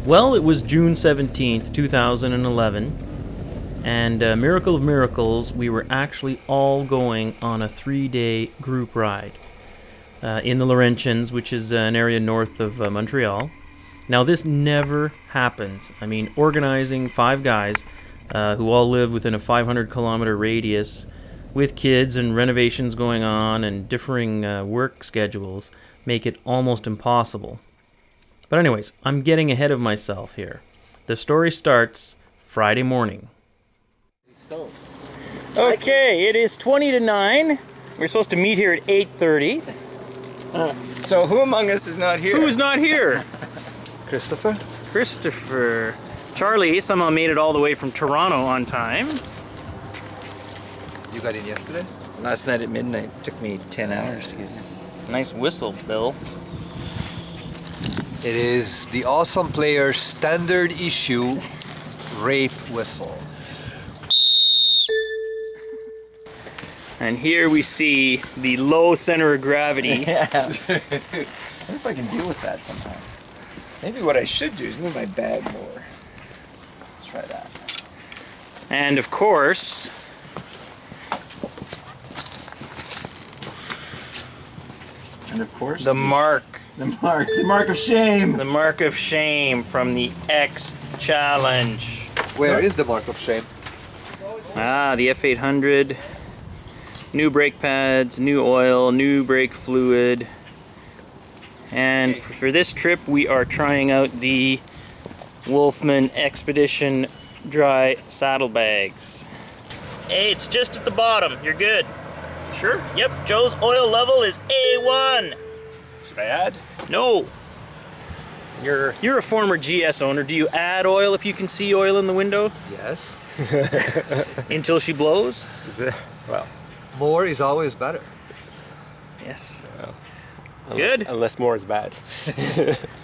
Well, it was June 17th, 2011, and miracle of miracles, we were actually all going on a 3-day group ride in the Laurentians, which is an area north of Montreal. Now, this never happens. I mean, organizing 5 guys who all live within a 500-kilometer radius with kids and renovations going on and differing work schedules make it almost impossible. But anyways, I'm getting ahead of myself here. The story starts Friday morning. Okay, it is 20 to 9. We're supposed to meet here at 8:30. So who among us is not here? Who is not here? Christopher? Christopher. Charlie somehow made it all the way from Toronto on time. You got in yesterday? Last night at midnight. Took me 10 hours to get in. Nice whistle, Bill. It is the Awesome Player's standard issue rape whistle. And here we see the low center of gravity. Yeah. I wonder if I can deal with that somehow. Maybe what I should do is move my bag more. Let's try that. And of course, the mark. The mark of shame. The mark of shame from the X Challenge. Where is the mark of shame? Ah, the F800. New brake pads, new oil, new brake fluid. And for this trip, we are trying out the Wolfman Expedition dry saddlebags. Hey, it's just at the bottom. You're good. Sure. Yep, Joe's oil level is A1. Should I add? No. You're a former GS owner. Do you add oil if you can see oil in the window? Yes. Until she blows? Is it? Well. More is always better. Yes. Well, Good. Unless more is bad.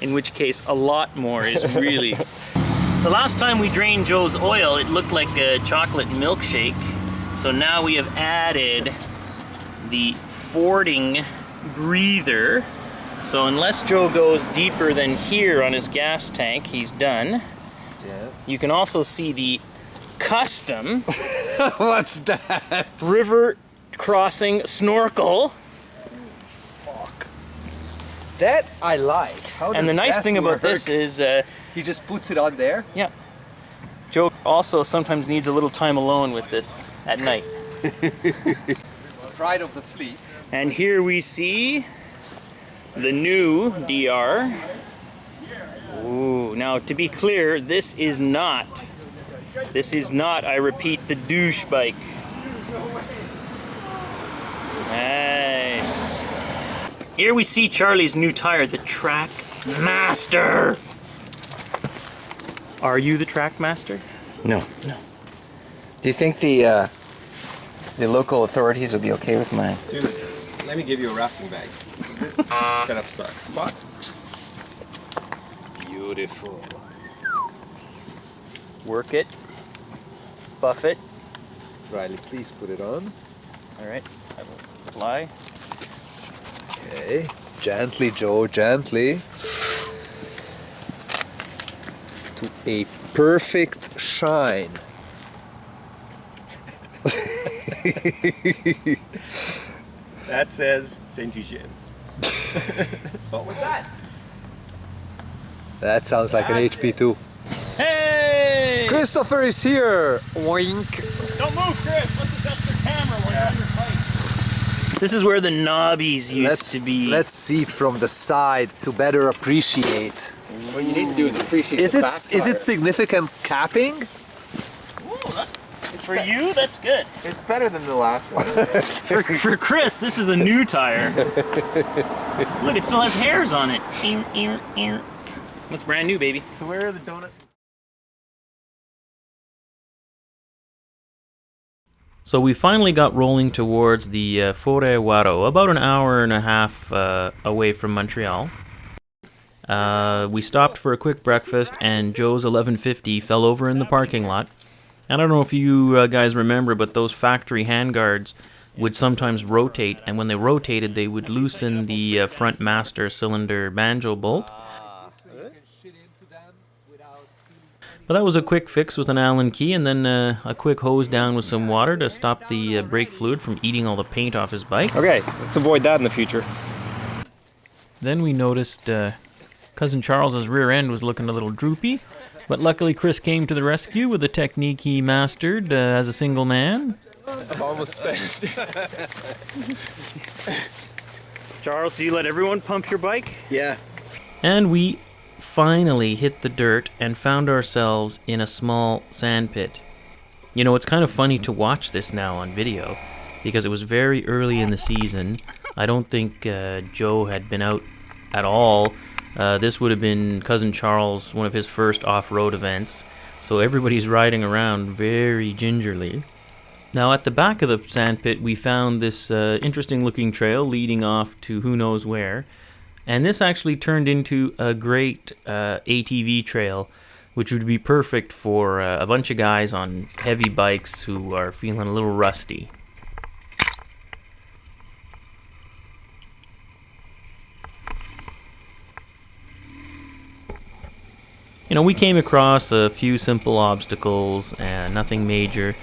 In which case, a lot more is really... The last time we drained Joe's oil, it looked like a chocolate milkshake. So now we have added the fording breather. So unless Joe goes deeper than here on his gas tank, he's done. Yeah. You can also see the custom What's that? river crossing snorkel. Fuck. That I like. How And the does nice that thing about work? this is, He just puts it on there? yeah, Joe also sometimes needs a little time alone with this at night. Pride of the fleet. And here we see the new DR. Ooh, now to be clear, this is not, I repeat, the Douche Bike. Nice. Here we see Charlie's new tire, the Track Master. Are you the Track Master? No. Do you think the local authorities will be okay with mine? Dude, let me give you a rafting bag. This setup sucks. What? Beautiful. Work it. Buff it. Riley, please put it on. All right, I will apply. Okay. Gently, Joe, gently. To a perfect shine. That says Saint-Eugène. What was that? That sounds like an HP2. Hey! Christopher is here! Wink. Don't move, Chris! Let's adjust your camera when you're on your bike. This is where the knobbies used to be. Let's see it from the side to better appreciate. What you need to do is appreciate Is the it back is it tire. significant capping? Ooh, for you, that's good. It's better than the last one. For Chris, this is a new tire. Look, it still has hairs on it. It's brand new, baby. So where are the donuts? So we finally got rolling towards the Forêt Waro, about an hour and a half away from Montreal. We stopped for a quick breakfast, and Joe's 1150 fell over in the parking lot. I don't know if you guys remember, but those factory handguards would sometimes rotate, and when they rotated, they would loosen the front master cylinder banjo bolt. But that was a quick fix with an Allen key, and then a quick hose down with some water to stop the brake fluid from eating all the paint off his bike. Okay, let's avoid that in the future. Then we noticed Cousin Charles's rear end was looking a little droopy, but luckily Chris came to the rescue with a technique he mastered as a single man. I've almost spent. Charles, do you let everyone pump your bike? Yeah. And we finally hit the dirt and found ourselves in a small sand pit. You know, it's kind of funny to watch this now on video because it was very early in the season. I don't think Joe had been out at all. This would have been Cousin Charles, one of his first off-road events. So everybody's riding around very gingerly. Now at the back of the sand pit we found this interesting looking trail leading off to who knows where. And this actually turned into a great ATV trail, which would be perfect for a bunch of guys on heavy bikes who are feeling a little rusty. You know, we came across a few simple obstacles and nothing major.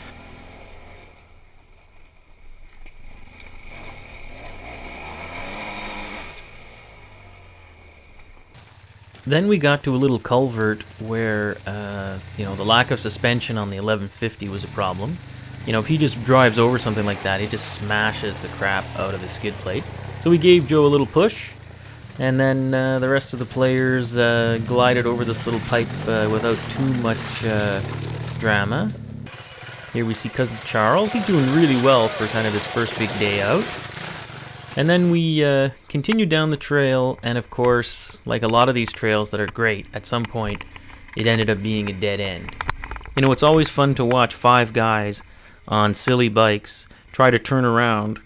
Then we got to a little culvert where, you know, the lack of suspension on the 1150 was a problem. You know, if he just drives over something like that, it just smashes the crap out of his skid plate. So we gave Joe a little push, and then the rest of the players glided over this little pipe without too much drama. Here we see Cousin Charles. He's doing really well for kind of his first big day out. And then we continued down the trail, and of course, like a lot of these trails that are great, at some point it ended up being a dead end. You know, it's always fun to watch five guys on silly bikes try to turn around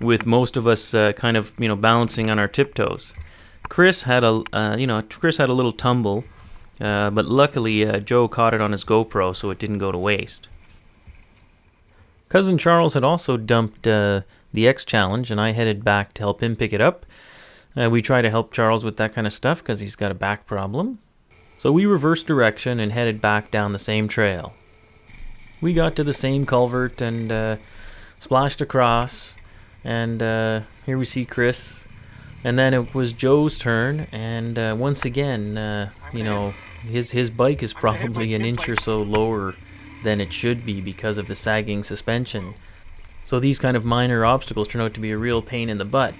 with most of us kind of, you know, balancing on our tiptoes. Chris had a little tumble, but luckily Joe caught it on his GoPro, so it didn't go to waste. Cousin Charles had also dumped the X Challenge, and I headed back to help him pick it up. We try to help Charles with that kind of stuff because he's got a back problem. So we reversed direction and headed back down the same trail. We got to the same culvert and splashed across, and here we see Chris. And then it was Joe's turn, and once again, you know, his bike is probably an inch or so lower than it should be because of the sagging suspension. So these kind of minor obstacles turn out to be a real pain in the butt.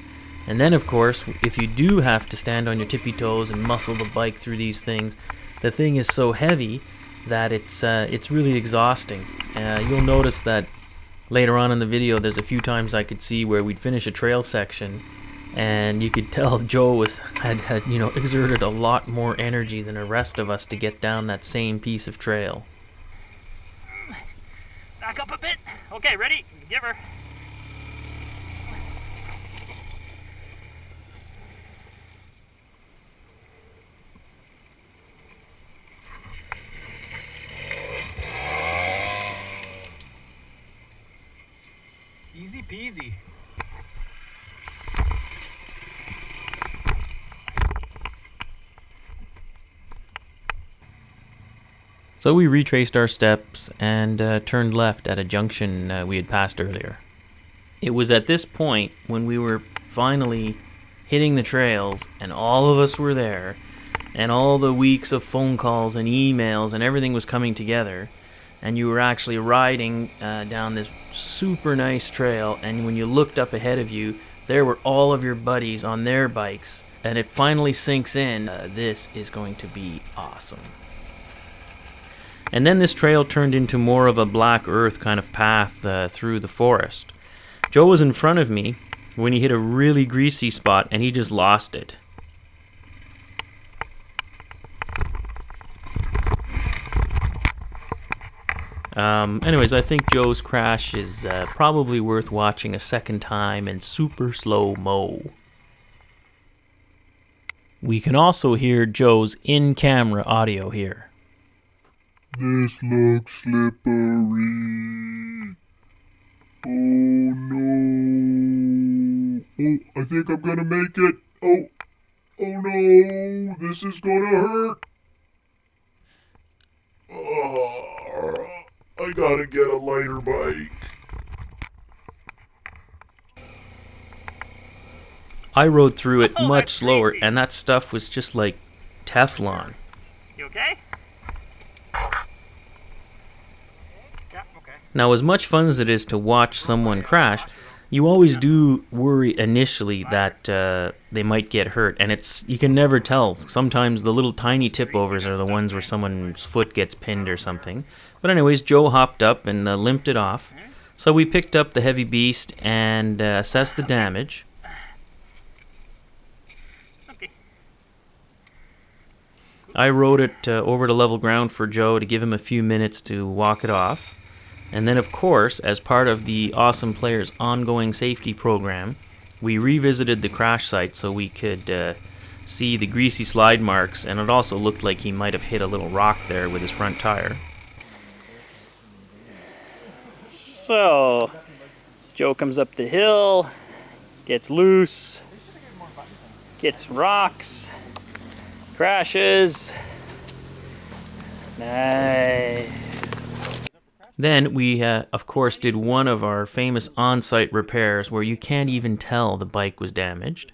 And then of course, if you do have to stand on your tippy toes and muscle the bike through these things, the thing is so heavy that it's really exhausting. You'll notice that later on in the video there's a few times I could see where we'd finish a trail section and you could tell Joe had you know, exerted a lot more energy than the rest of us to get down that same piece of trail. Back up a bit. Okay, ready? Give her. Easy peasy. So we retraced our steps and turned left at a junction we had passed earlier. It was at this point when we were finally hitting the trails and all of us were there and all the weeks of phone calls and emails and everything was coming together, and you were actually riding down this super nice trail, and when you looked up ahead of you, there were all of your buddies on their bikes, and it finally sinks in, this is going to be awesome. And then this trail turned into more of a black earth kind of path through the forest. Joe was in front of me when he hit a really greasy spot and he just lost it. Anyways, I think Joe's crash is probably worth watching a second time in super slow-mo. We can also hear Joe's in-camera audio here. This looks slippery. Oh no. Oh, I think I'm gonna make it. Oh no, this is gonna hurt. Oh, I gotta get a lighter bike. I rode through it Oh, much that's slower, crazy. and that stuff was just like Teflon. You okay? Yeah, okay. Now, as much fun as it is to watch someone crash, you always do worry initially that they might get hurt, and you can never tell. Sometimes the little tiny tip overs are the ones where someone's foot gets pinned or something. But anyways, Joe hopped up and limped it off. So we picked up the heavy beast and assessed the damage. Okay. I rode it over to level ground for Joe to give him a few minutes to walk it off. And then, of course, as part of the Awesome Players ongoing safety program, we revisited the crash site so we could see the greasy slide marks, and it also looked like he might have hit a little rock there with his front tire. So, Joe comes up the hill, gets loose, gets rocks, crashes. Nice. Then we, of course, did one of our famous on-site repairs where you can't even tell the bike was damaged.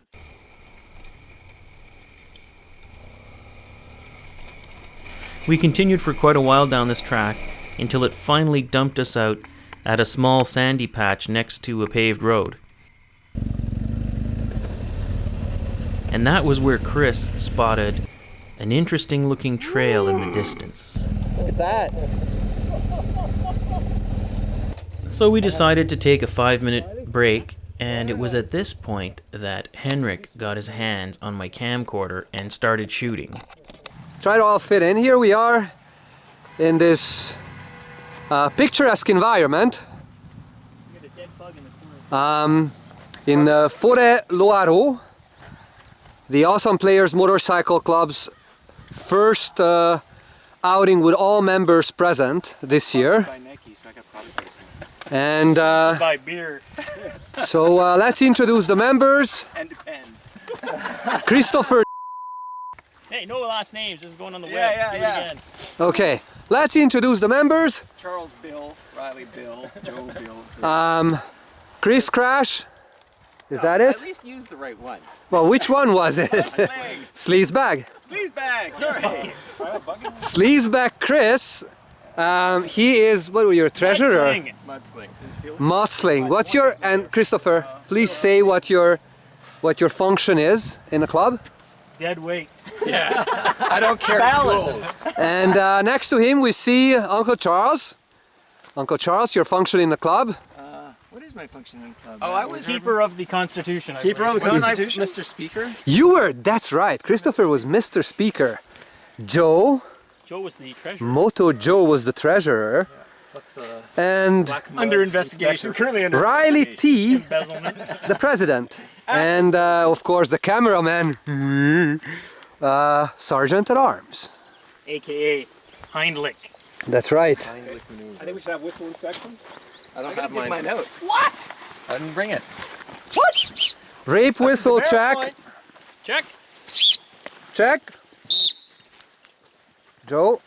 We continued for quite a while down this track until it finally dumped us out at a small sandy patch next to a paved road. And that was where Chris spotted an interesting looking trail in the distance. Look at that. So we decided to take a 5-minute break, and it was at this point that Henrik got his hands on my camcorder and started shooting. Try to all fit in. Here we are in this picturesque environment in Forêt-Loireau, the Awesome Players Motorcycle Club's first outing with all members present this year. And Buy beer. so let's introduce the members. And depends. Christopher. Hey, no last names. This is going on the web. Yeah, Do it yeah. again. Okay, let's introduce the members. Charles Bill, Riley Bill, Joe Bill. Chris Crash. Is that it? At least use the right one. Well, which one was it? Slang. Sleazebag. Sleazebag, sorry. Sleazebag Chris. He is, what were you, a treasurer? Sling. Mudsling. Modsling. What's your, and Christopher, please say what your function is in the club. Dead weight. I don't care. Ballast. And next to him we see Uncle Charles. Uncle Charles, your function in the club. What is my function in the club? Oh, I was Keeper of the Constitution. I Keeper of the believe. Wasn't I Constitution. Mr. Speaker? You were, that's right. Christopher was Mr. Speaker. Joe, Joe was the treasurer. Moto Joe was the treasurer. Plus, And Under investigation. Currently under Riley T, Embezzlement. the president. And of course the cameraman, Sergeant at Arms. AKA Heindlich. That's right. I think we should have whistle inspection. I don't have mine out. What? I didn't bring it. Rape whistle check. Check. Check. Joe.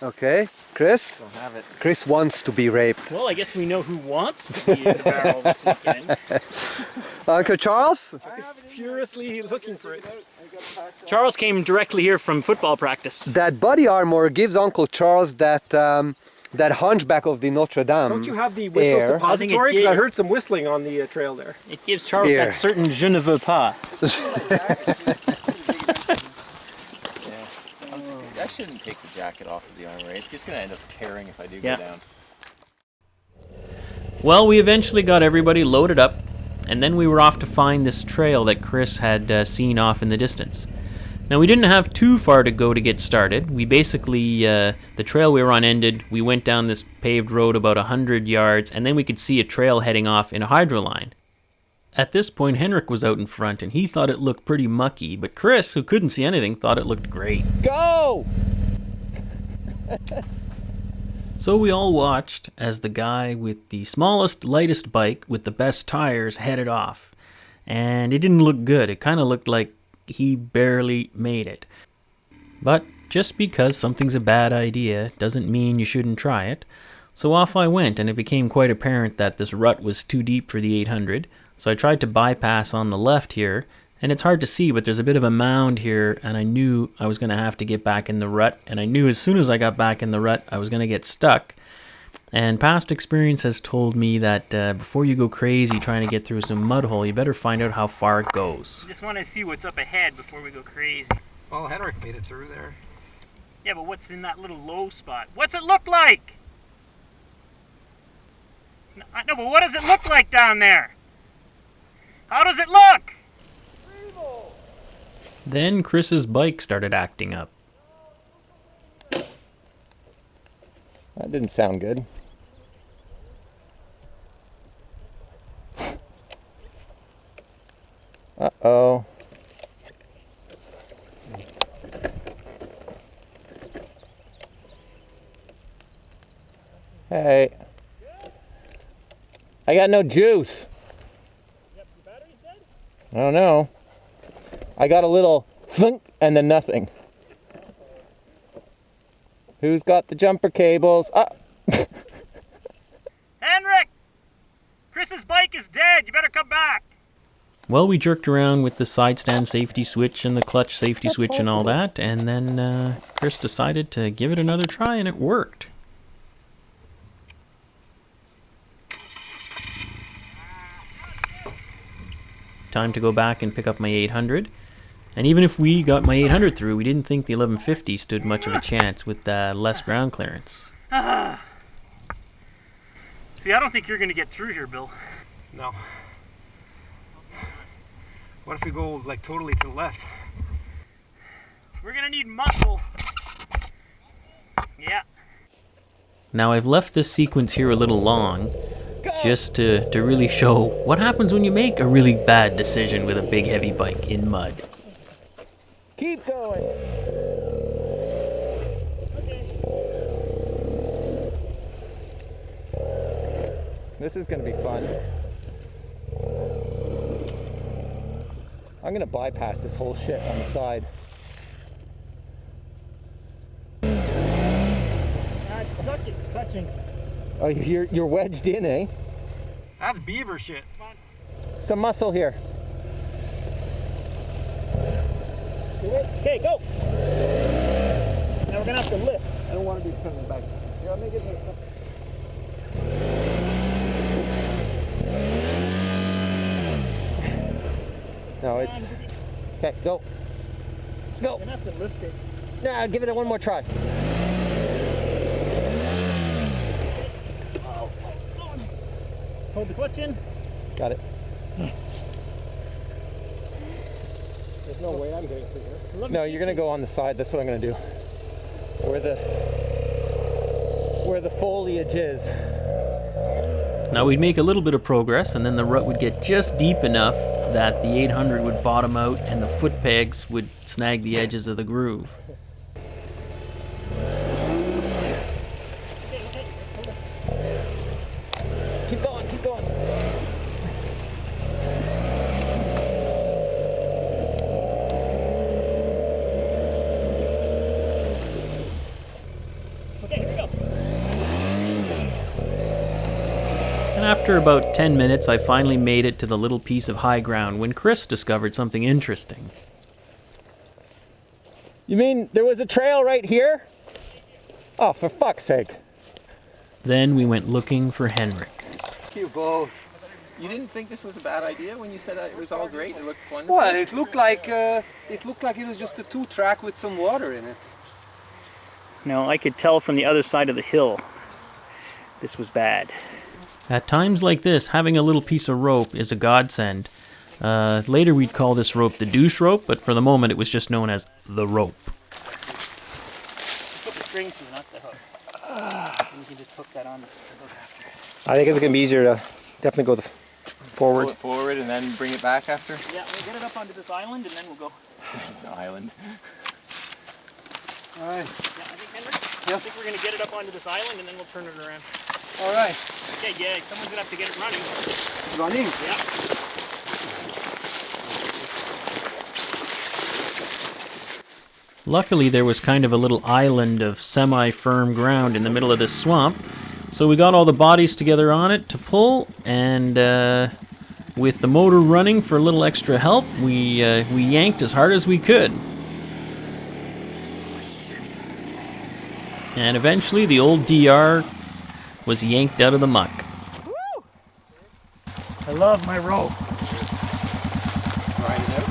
Okay. Chris. Don't have it. Chris wants to be raped. Well, I guess we know who wants to be in the barrel this weekend. Uncle Charles. Furiously looking for it. Charles came directly here from football practice. That body armor gives Uncle Charles that that hunchback of the Notre Dame. Don't you have the whistle air. suppository? I think it Because I gave- heard some whistling on the trail there. It gives Charles Here. that certain je ne veux pas. I shouldn't take the jacket off of the armor. It's just going to end up tearing if I do Yeah. go down. Well, we eventually got everybody loaded up, and then we were off to find this trail that Chris had seen off in the distance. Now, we didn't have too far to go to get started. We basically, the trail we were on ended, we went down this paved road about 100 yards, and then we could see a trail heading off in a hydro line. At this point, Henrik was out in front, and he thought it looked pretty mucky, but Chris, who couldn't see anything, thought it looked great. Go! So we all watched as the guy with the smallest, lightest bike with the best tires headed off. And it didn't look good. It kind of looked like he barely made it. But just because something's a bad idea doesn't mean you shouldn't try it. So off I went, and it became quite apparent that this rut was too deep for the 800. So I tried to bypass on the left here, and it's hard to see, but there's a bit of a mound here, and I knew I was going to have to get back in the rut, and I knew as soon as I got back in the rut, I was going to get stuck. And past experience has told me that before you go crazy trying to get through some mud hole, you better find out how far it goes. I just want to see what's up ahead before we go crazy. Oh, Henrik made it through there. Yeah, but what's in that little low spot? What's it look like? No, but what does it look like down there? How does it look? Then Chris's bike started acting up. That didn't sound good. Uh-oh. Hey. I got no juice. I don't know. I got a little thunk and then nothing. Who's got the jumper cables? Ah. Henrik! Chris's bike is dead. You better come back. Well, we jerked around with the side stand safety switch and the clutch safety switch and all that, and then Chris decided to give it another try, and it worked. Time to go back and pick up my 800. And even if we got my 800 through, we didn't think the 1150 stood much of a chance with less ground clearance. See, I don't think you're going to get through here, Bill. No. What if we go like totally to the left? We're going to need muscle. Yeah. Now I've left this sequence here a little long, just to really show what happens when you make a really bad decision with a big heavy bike in mud. Keep going. This is going to be fun. I'm going to bypass this whole shit on the side. It's touching. Oh, you're wedged in, eh? That's beaver shit. Some muscle here. Okay, go. Now we're gonna have to lift. I don't want to be coming back. Here, I'll make it here. No, it's... Okay, go. Go. We're gonna have to lift it. Nah, give it one more try. Hold the clutch in. Got it. There's no way I'm getting through here. No, you're gonna go on the side. That's what I'm gonna do. Where the foliage is. Now we'd make a little bit of progress, and then the rut would get just deep enough that the 800 would bottom out and the foot pegs would snag the edges of the groove. Keep going, keep going. Okay, here we go. And after about 10 minutes, I finally made it to the little piece of high ground when Chris discovered something interesting. You mean there was a trail right here? Oh, for fuck's sake. Then we went looking for Henrik. You both. You didn't think this was a bad idea when you said it was all great? It looked fun. Well, it looked like it was just a 2-track with some water in it. No, I could tell from the other side of the hill. This was bad. At times like this, having a little piece of rope is a godsend. Later we'd call this rope the douche rope, but for the moment it was just known as the rope. Put the string through, not the hook. And you can just hook that on the hook after. I think it's gonna be easier to definitely go forward. Pull it forward and then bring it back after? Yeah, we'll get it up onto this island and then we'll go. The island. Alright. Yeah, I think Henrik. I think we're going to get it up onto this island and then we'll turn it around. All right. Okay, yeah, someone's going to have to get it running. Running. Yeah. Luckily, there was kind of a little island of semi-firm ground in the middle of this swamp, so we got all the bodies together on it to pull, and with the motor running for a little extra help, we yanked as hard as we could. And eventually, the old DR was yanked out of the muck. I love my rope. Ride it out.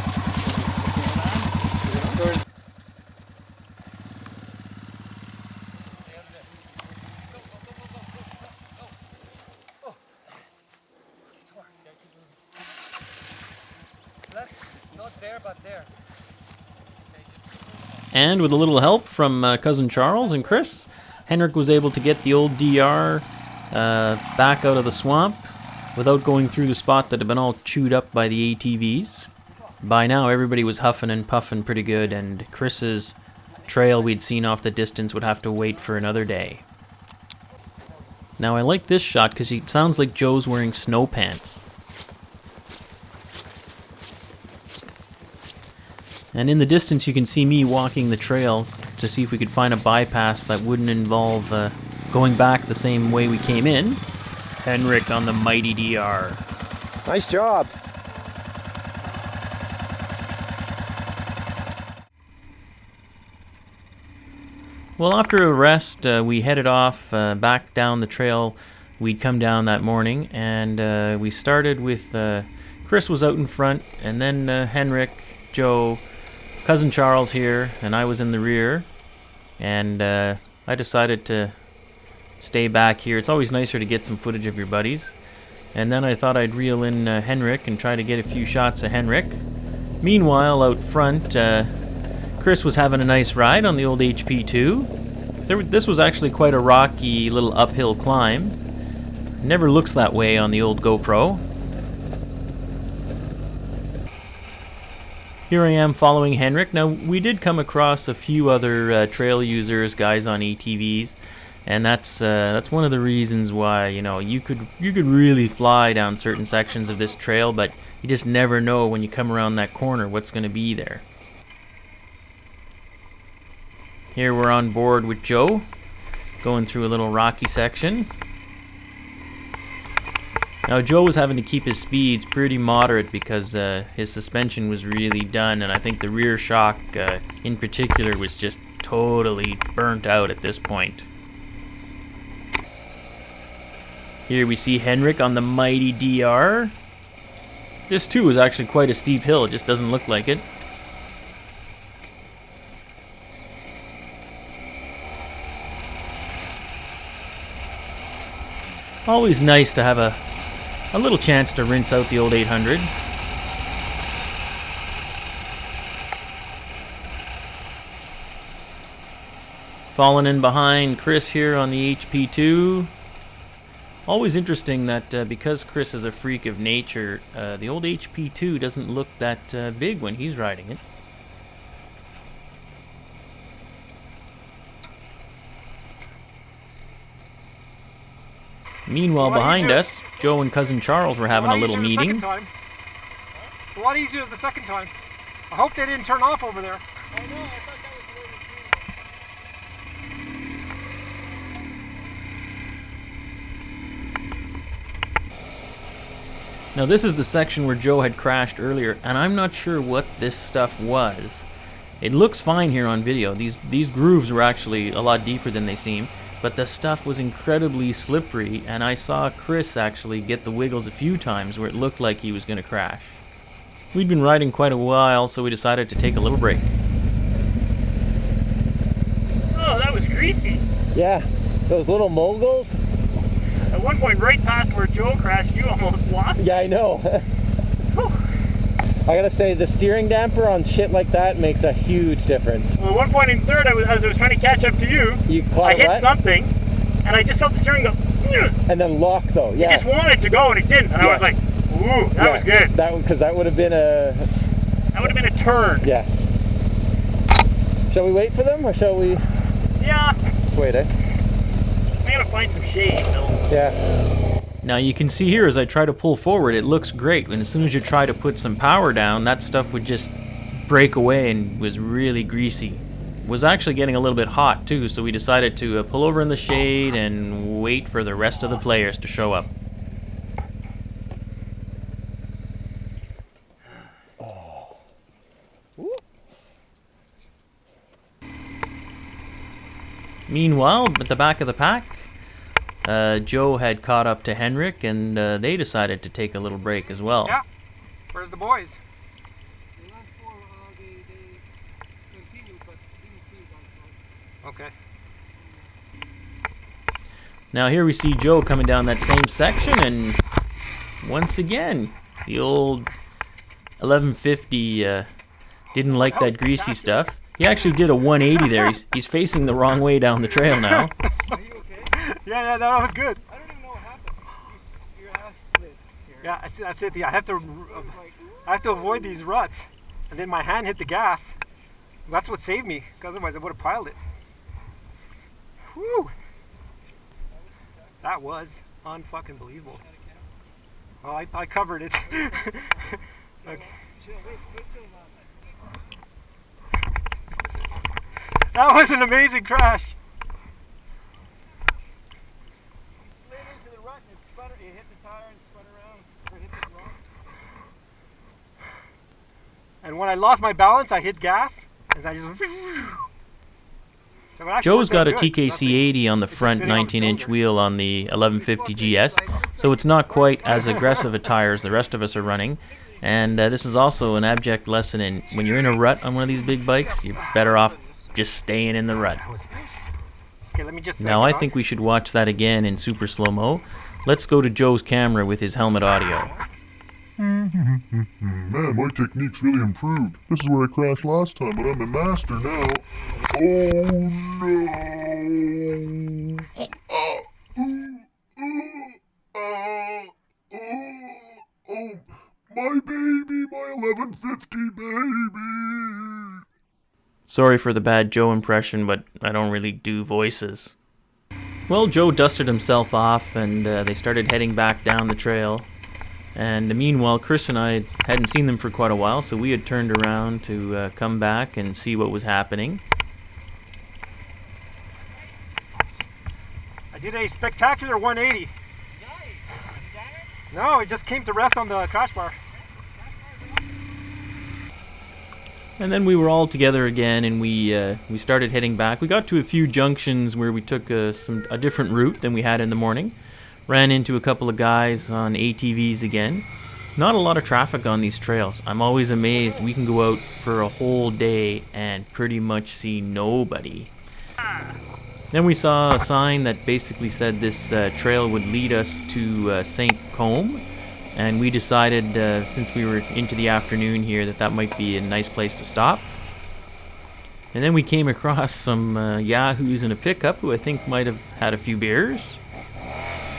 Not there, but there. And with a little help from Cousin Charles and Chris, Henrik was able to get the old DR back out of the swamp without going through the spot that had been all chewed up by the ATVs. By now, everybody was huffing and puffing pretty good, and Chris's trail we'd seen off the distance would have to wait for another day. Now, I like this shot because it sounds like Joe's wearing snow pants. And in the distance, you can see me walking the trail to see if we could find a bypass that wouldn't involve going back the same way we came in. Henrik on the mighty DR. Nice job. Well, after a rest, we headed off back down the trail we'd come down that morning, and we started with Chris was out in front, and then Henrik, Joe, Cousin Charles here, and I was in the rear, and I decided to stay back here. It's always nicer to get some footage of your buddies. And then I thought I'd reel in Henrik and try to get a few shots of Henrik. Meanwhile, out front, Chris was having a nice ride on the old HP2. This was actually quite a rocky little uphill climb. Never looks that way on the old GoPro. Here I am following Henrik. Now, we did come across a few other trail users, guys on ATVs, and that's one of the reasons why, you know, you could really fly down certain sections of this trail, but you just never know when you come around that corner what's going to be there. Here we're on board with Joe, going through a little rocky section. Now, Joe was having to keep his speeds pretty moderate because his suspension was really done, and I think the rear shock in particular was just totally burnt out at this point. Here we see Henrik on the mighty DR. This too is actually quite a steep hill, it just doesn't look like it. Always nice to have a little chance to rinse out the old 800. Falling in behind Chris here on the HP2. Always interesting that because Chris is a freak of nature, the old HP2 doesn't look that big when he's riding it. Meanwhile, behind us, Joe and Cousin Charles were having a little meeting. A lot easier the second time. I hope they didn't turn off over there. I know, I thought that was Now this is the section where Joe had crashed earlier, and I'm not sure what this stuff was. It looks fine here on video. These grooves were actually a lot deeper than they seem. But the stuff was incredibly slippery, and I saw Chris actually get the wiggles a few times where it looked like he was going to crash. We'd been riding quite a while, so we decided to take a little break. Oh, that was greasy. Yeah, those little moguls. At one point, right past where Joe crashed, you almost lost. Yeah, I know. I gotta say, the steering damper on shit like that makes a huge difference. Well, at one point in third, as I was trying to catch up to you, I hit something, and I just felt the steering go. And then lock though. Yeah. It just wanted to go, and it didn't. And I was like, "Ooh, that was good." Because that would have been a. That would have been a turn. Yeah. Shall we wait for them, or shall we? Yeah. wait, eh? We gotta find some shade, though. Yeah. Now you can see here as I try to pull forward, it looks great. And as soon as you try to put some power down, that stuff would just break away and was really greasy. Was actually getting a little bit hot too, so we decided to pull over in the shade and wait for the rest of the players to show up. Meanwhile, at the back of the pack, Joe had caught up to Henrik, and they decided to take a little break as well. Yeah. Where's the boys? Okay. Now here we see Joe coming down that same section, and once again, the old 1150 didn't like that greasy stuff. He actually did a 180 there. He's facing the wrong way down the trail now. Are you okay? Yeah, that was good. I don't even know what happened. Your ass slid. Yeah, that's it. Yeah, I have to avoid these ruts, and then my hand hit the gas. That's what saved me, because otherwise I would have piled it. Whew. That was unfucking believable. Oh, I covered it. Okay. That was an amazing crash. You slid into the rut and it sputtered. You hit the tire and spun around. Or hit the rock. And when I lost my balance, I hit gas. And I just... So Joe's got a TKC 80 on the front 19-inch wheel on the 1150GS, so it's not quite as aggressive a tire as the rest of us are running. And this is also an abject lesson in when you're in a rut on one of these big bikes, you're better off just staying in the rut. Okay, let me just Now I think we should watch that again in super slow-mo. Let's go to Joe's camera with his helmet audio. Man, my technique's really improved. This is where I crashed last time, but I'm a master now. Oh no! Oh, my baby, my 1150 baby! Sorry for the bad Joe impression, but I don't really do voices. Well, Joe dusted himself off, and they started heading back down the trail. And meanwhile, Chris and I hadn't seen them for quite a while, so we had turned around to come back and see what was happening. I did a spectacular 180. No, it just came to rest on the crash bar. And then we were all together again, and we started heading back. We got to a few junctions where we took a different route than we had in the morning. Ran into a couple of guys on ATVs again. Not a lot of traffic on these trails. I'm always amazed we can go out for a whole day and pretty much see nobody. Then we saw a sign that basically said this trail would lead us to St. Combe, and we decided since we were into the afternoon here that might be a nice place to stop. And then we came across some yahoos in a pickup who I think might have had a few beers.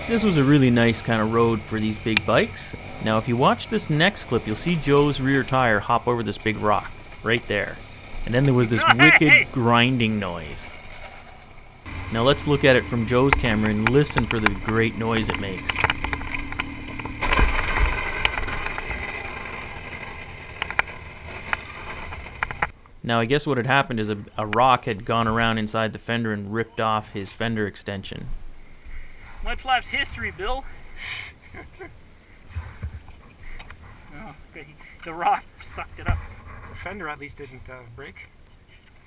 This was a really nice kind of road for these big bikes. Now if you watch this next clip, you'll see Joe's rear tire hop over this big rock right there. And then there was this wicked grinding noise. Now let's look at it from Joe's camera and listen for the great noise it makes. Now I guess what had happened is a rock had gone around inside the fender and ripped off his fender extension. Mud Flap's history, Bill. Oh, okay. The rock sucked it up. The fender at least didn't break.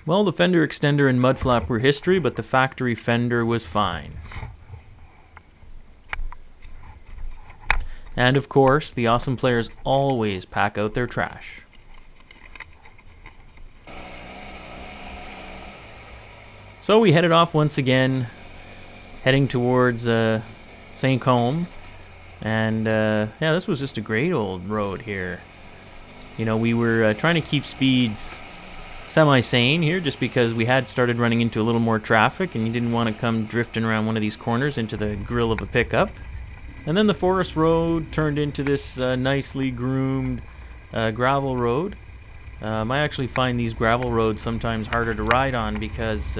Well, the fender extender and mud flap were history, but the factory fender was fine. And of course, the awesome players always pack out their trash. So we headed off once again, heading towards St. Combe, and yeah, this was just a great old road here. You know, we were trying to keep speeds semi-sane here just because we had started running into a little more traffic and you didn't want to come drifting around one of these corners into the grill of a pickup. And then the forest road turned into this nicely groomed gravel road. I actually find these gravel roads sometimes harder to ride on because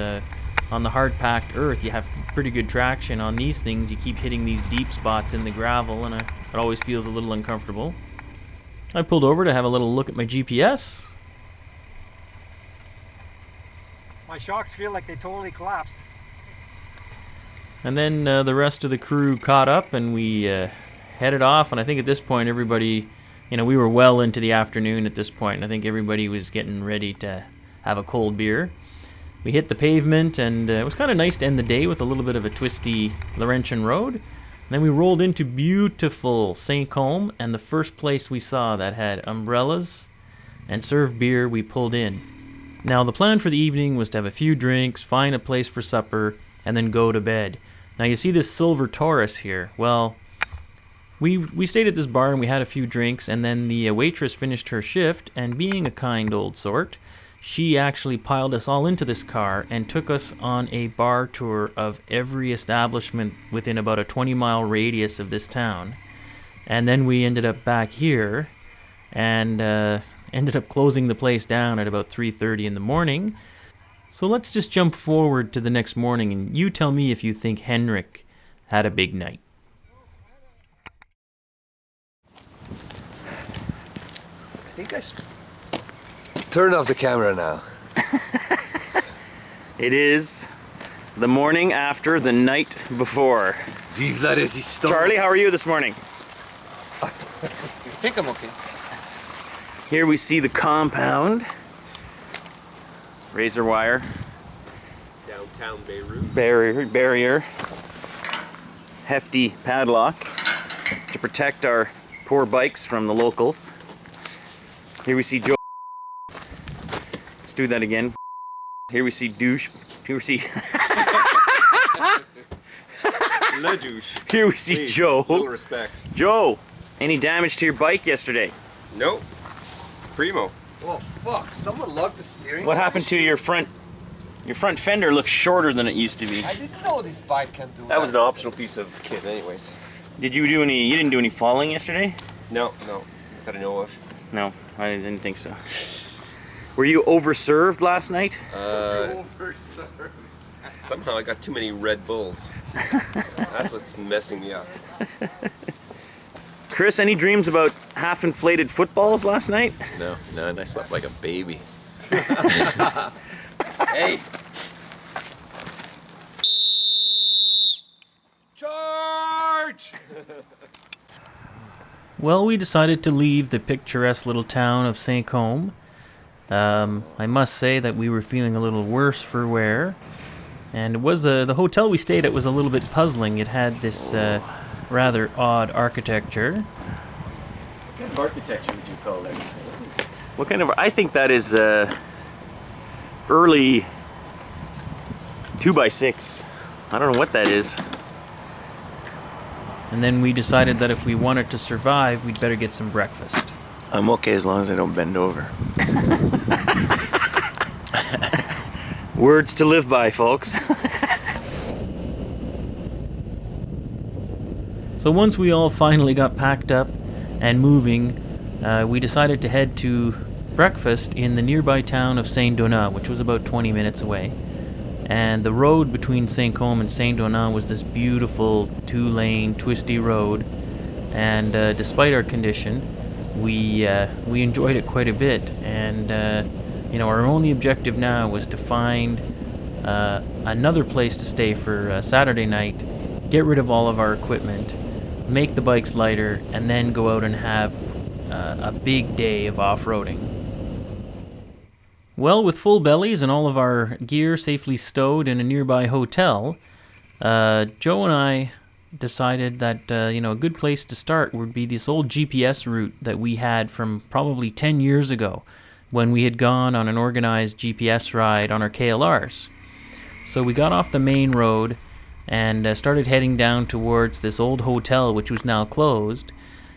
on the hard-packed earth, you have pretty good traction. On these things, you keep hitting these deep spots in the gravel, and it always feels a little uncomfortable. I pulled over to have a little look at my GPS. My shocks feel like they totally collapsed. And then the rest of the crew caught up, and we headed off. And I think at this point, everybody, we were well into the afternoon at this point, and I think everybody was getting ready to have a cold beer. We hit the pavement, and it was kind of nice to end the day with a little bit of a twisty Laurentian road. And then we rolled into beautiful St. Côme, and the first place we saw that had umbrellas and served beer, we pulled in. Now, the plan for the evening was to have a few drinks, find a place for supper, and then go to bed. Now, you see this silver Taurus here. Well, we stayed at this bar and we had a few drinks, and then the waitress finished her shift, and being a kind old sort, she actually piled us all into this car and took us on a bar tour of every establishment within about a 20-mile radius of this town. And then we ended up back here and ended up closing the place down at about 3:30 in the morning. So let's just jump forward to the next morning, and you tell me if you think Henrik had a big night. I think turn off the camera now. It is the morning after the night before. Vive la résistance. Charlie, how are you this morning? I think I'm okay. Here we see the compound. Razor wire. Downtown Beirut. Barrier. Hefty padlock to protect our poor bikes from the locals. Here we see Joe. Let's do that again. Here we see Douche. Here we see. Le douche. Here we see Please, Joe. little respect. Joe, any damage to your bike yesterday? Nope. Primo. Oh fuck! Someone locked the steering. What happened to your front? Your front fender looks shorter than it used to be. I didn't know this bike can do that. That was an optional piece of kit, anyways. Did you do any? You didn't do any falling yesterday? No, that I know of. No, I didn't think so. Were you overserved last night? Somehow I got too many Red Bulls. That's what's messing me up. Chris, any dreams about half-inflated footballs last night? No, and I slept like a baby. Hey! Charge! Well, we decided to leave the picturesque little town of St. Côme. I must say that we were feeling a little worse for wear. And it was the hotel we stayed at was a little bit puzzling. It had this rather odd architecture. What kind of architecture would you call that? What kind of? I think that is early 2x6. I don't know what that is. And then we decided that if we wanted to survive, we'd better get some breakfast. I'm okay as long as I don't bend over. Words to live by, folks. So once we all finally got packed up and moving, we decided to head to breakfast in the nearby town of Saint-Donat, which was about 20 minutes away. And the road between St. Côme and Saint-Donat was this beautiful 2-lane twisty road, and despite our condition, we enjoyed it quite a bit. And our only objective now was to find another place to stay for Saturday night, get rid of all of our equipment, make the bikes lighter, and then go out and have a big day of off-roading. Well, with full bellies and all of our gear safely stowed in a nearby hotel, Joe and I decided that a good place to start would be this old GPS route that we had from probably 10 years ago when we had gone on an organized GPS ride on our KLRs. So we got off the main road and started heading down towards this old hotel, which was now closed,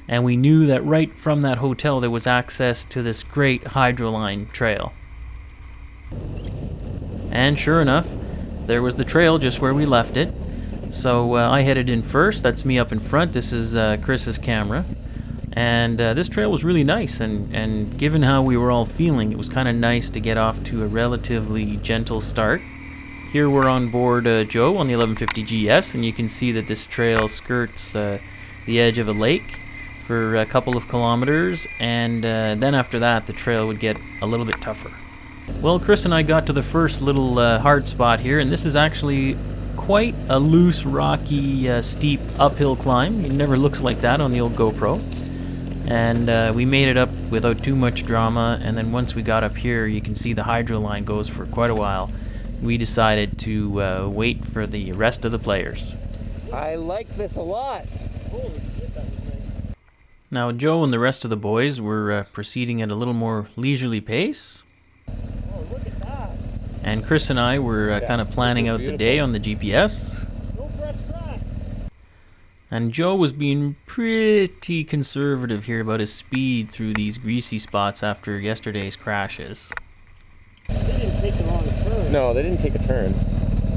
and we knew that right from that hotel there was access to this great hydroline trail. And sure enough, there was the trail just where we left it. So I headed in first. That's me up in front. This is Chris's camera. And this trail was really nice, and given how we were all feeling, it was kind of nice to get off to a relatively gentle start. Here we're on board Joe on the 1150GS, and you can see that this trail skirts the edge of a lake for a couple of kilometers, and then after that the trail would get a little bit tougher. Well, Chris and I got to the first little hard spot here, and this is actually quite a loose, rocky, steep uphill climb. It never looks like that on the old GoPro. And we made it up without too much drama, and then once we got up here, you can see the hydro line goes for quite a while. We decided to wait for the rest of the players. I like this a lot. Holy shit, that was nice. Now, Joe and the rest of the boys were proceeding at a little more leisurely pace. Oh, look at that. And Chris and I were kind of planning out the day on the GPS. No fresh track. And Joe was being pretty conservative here about his speed through these greasy spots after yesterday's crashes. They didn't take the wrong turn. No, they didn't take a turn.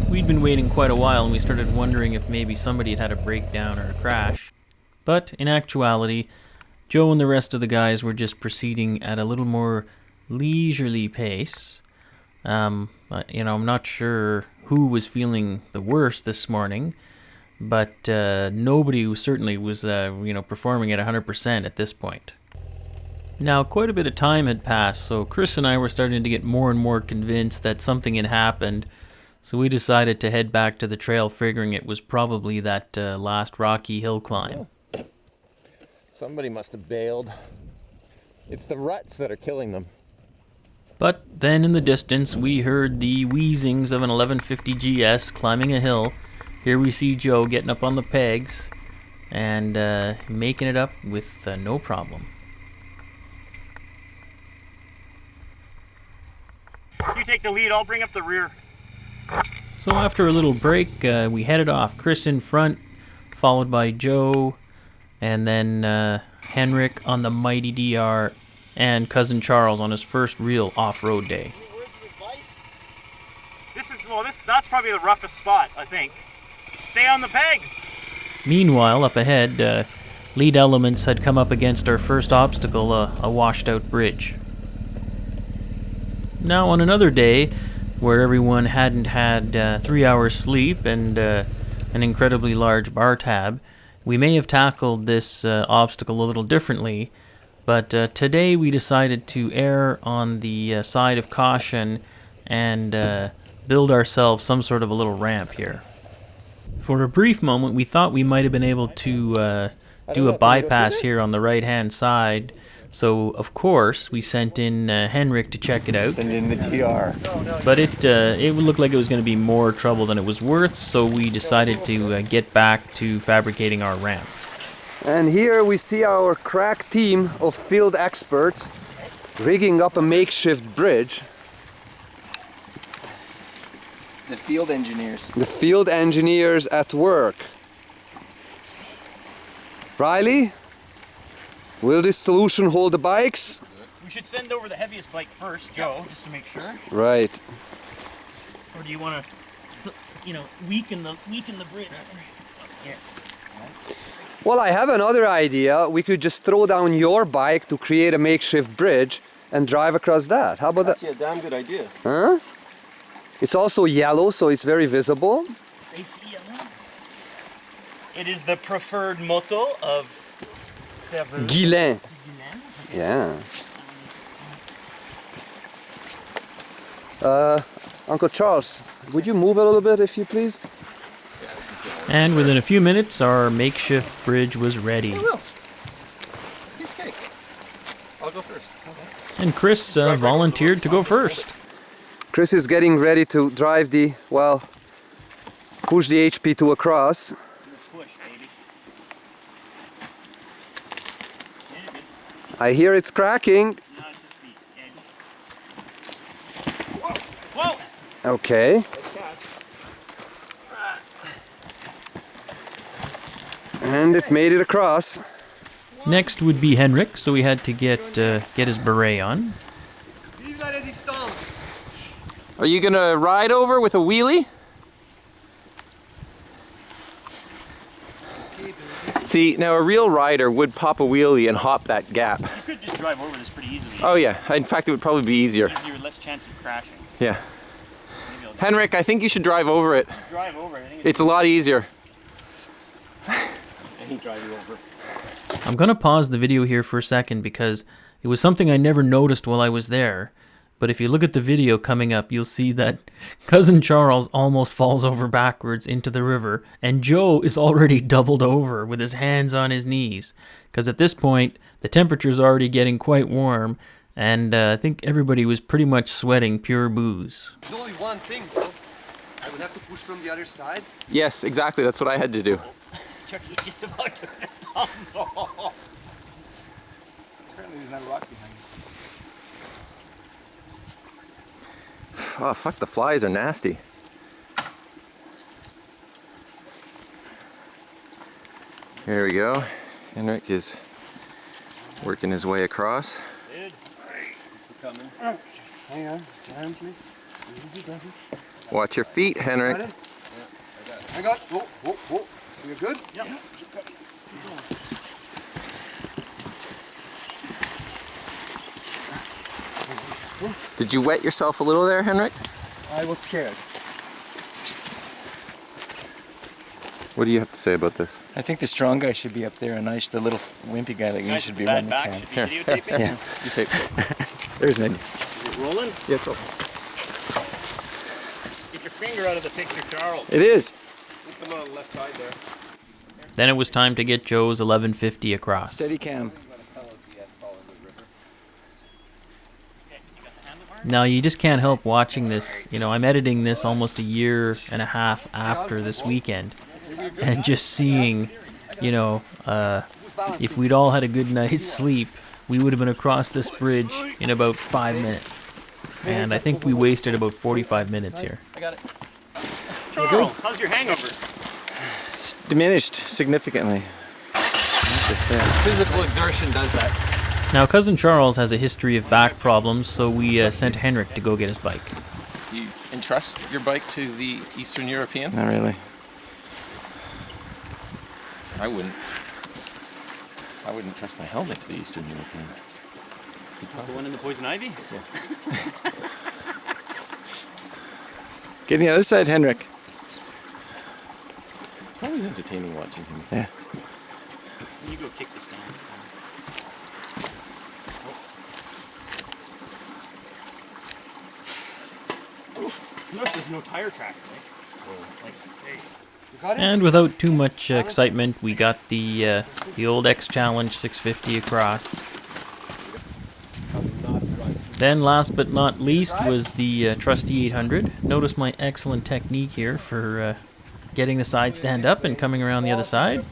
We'd been waiting quite a while, and we started wondering if maybe somebody had had a breakdown or a crash. But in actuality, Joe and the rest of the guys were just proceeding at a little more leisurely pace. I'm not sure who was feeling the worst this morning, but nobody certainly was, performing at 100% at this point. Now, quite a bit of time had passed, so Chris and I were starting to get more and more convinced that something had happened, so we decided to head back to the trail, figuring it was probably that last rocky hill climb. Somebody must have bailed. It's the ruts that are killing them. But then in the distance, we heard the wheezings of an 1150GS climbing a hill. Here we see Joe getting up on the pegs and making it up with no problem. You take the lead, I'll bring up the rear. So after a little break, we headed off. Chris in front, followed by Joe, and then Henrik on the mighty DR, and Cousin Charles on his first real off-road day. That's probably the roughest spot, I think. Stay on the pegs. Meanwhile, up ahead, Lead Elements had come up against our first obstacle, a washed-out bridge. Now, on another day, where everyone hadn't had 3 hours sleep and an incredibly large bar tab, we may have tackled this obstacle a little differently, but today we decided to err on the side of caution and build ourselves some sort of a little ramp here. For a brief moment, we thought we might have been able to do a bypass here on the right-hand side, so of course we sent in Henrik to check it out. Send in the DR. But it would look like it was going to be more trouble than it was worth, so we decided to get back to fabricating our ramp. And here we see our crack team of field experts rigging up a makeshift bridge. The field engineers. The field engineers at work. Riley, will this solution hold the bikes? We should send over the heaviest bike first, Joe, just to make sure. Right. Or do you want to, weaken the bridge? Here. Well, I have another idea. We could just throw down your bike to create a makeshift bridge and drive across that. How about that? Actually, a damn good idea. Huh? It's also yellow, so it's very visible. Safety yellow. It is the preferred motto of several. Guillain. Yeah. Uncle Charles, would you move a little bit, if you please? And within a few minutes, our makeshift bridge was ready. I will. Piece of cake. I'll go first. Okay. And Chris volunteered to go first. Chris is getting ready to drive push the HP2 across. Push, baby. I hear it's cracking. No, it's just the edge. Whoa! Okay. And it made it across. Next would be Henrik, so we had to get his beret on. Are you gonna ride over with a wheelie? See, now a real rider would pop a wheelie and hop that gap. You could just drive over this pretty easily. Oh yeah, in fact it would probably be easier. Less chance of crashing. Yeah. Maybe I'll Henrik, I think you should drive over it. Drive over. I think It's a lot easier. he drive you over. I'm going to pause the video here for a second because it was something I never noticed while I was there. But if you look at the video coming up, you'll see that Cousin Charles almost falls over backwards into the river, and Joe is already doubled over with his hands on his knees. Because at this point, the temperature's already getting quite warm, and I think everybody was pretty much sweating pure booze. There's only one thing, though. I would have to push from the other side. Yes, exactly. That's what I had to do. Chucky's about to tumble. Apparently there's not a rock behind you. Oh, fuck, the flies are nasty. Here we go. Henrik is working his way across. Coming. Hang on, gently. Watch your feet, Henrik. I got. Oh, oh, oh. You're good? Yep. Did you wet yourself a little there, Henrik? I was scared. What do you have to say about this? I think the strong guy should be up there, and the little wimpy guy like me should be running the back cam. should be videotaping. Yeah. You take There's Ned. Is it rolling? Yeah, go. Get your finger out of the picture, Charles. It is. Put some on the left side there. Then it was time to get Joe's 1150 across. Steady cam. Now, you just can't help watching this. You know, I'm editing this almost a year and a half after this weekend. And just seeing, you know, if we'd all had a good night's sleep, we would have been across this bridge in about 5 minutes. And I think we wasted about 45 minutes here. I got it. Charles, how's your hangover? It's diminished significantly. Physical exertion does that. Now, Cousin Charles has a history of back problems, so we sent Henrik to go get his bike. You entrust your bike to the Eastern European? Not really. I wouldn't. I wouldn't trust my helmet to the Eastern European. The one in the poison ivy? Get on the other side, Henrik. It's always entertaining watching him. Yeah. You go kick the stand. Notice there's no tire tracks, eh? Like, hey. You got it? And without too much excitement, we got the old X Challenge 650 across. Then, last but not least, was the trusty 800. Notice my excellent technique here for getting the side stand up and coming around the other side.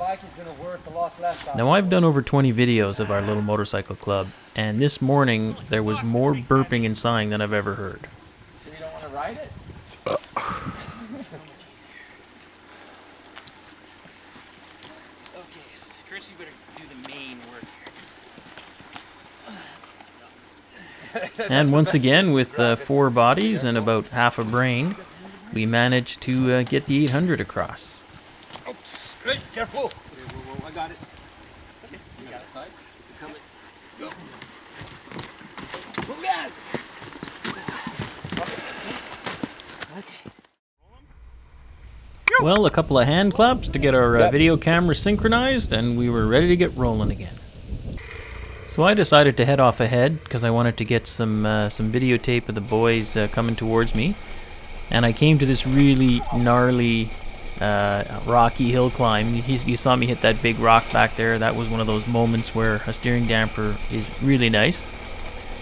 Now, I've done over 20 videos of our little motorcycle club, and this morning there was more burping and sighing than I've ever heard. So you don't want to ride it? Okay, so Chris, you better do the main work here. And once again, with 4 bodies and about half a brain, we managed to get the 800 across. Oops. Hey, careful. Whoa, I got it. Okay, you got it side. Come it. Go. Go, guys. Well, a couple of hand claps to get our video camera synchronized, and we were ready to get rolling again. So I decided to head off ahead because I wanted to get some videotape of the boys coming towards me. And I came to this really gnarly, rocky hill climb. You saw me hit that big rock back there. That was one of those moments where a steering damper is really nice.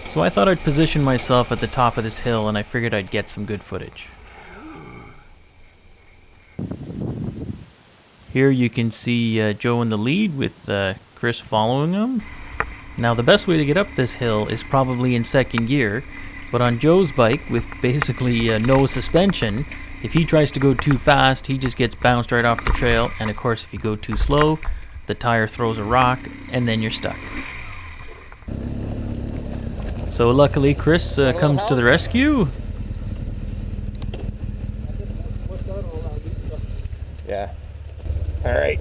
So I thought I'd position myself at the top of this hill, and I figured I'd get some good footage. Here you can see Joe in the lead with Chris following him. Now the best way to get up this hill is probably in second gear, but on Joe's bike with basically no suspension, if he tries to go too fast, he just gets bounced right off the trail, and of course if you go too slow, the tire throws a rock, and then you're stuck. So luckily Chris comes to the rescue. Yeah. All right.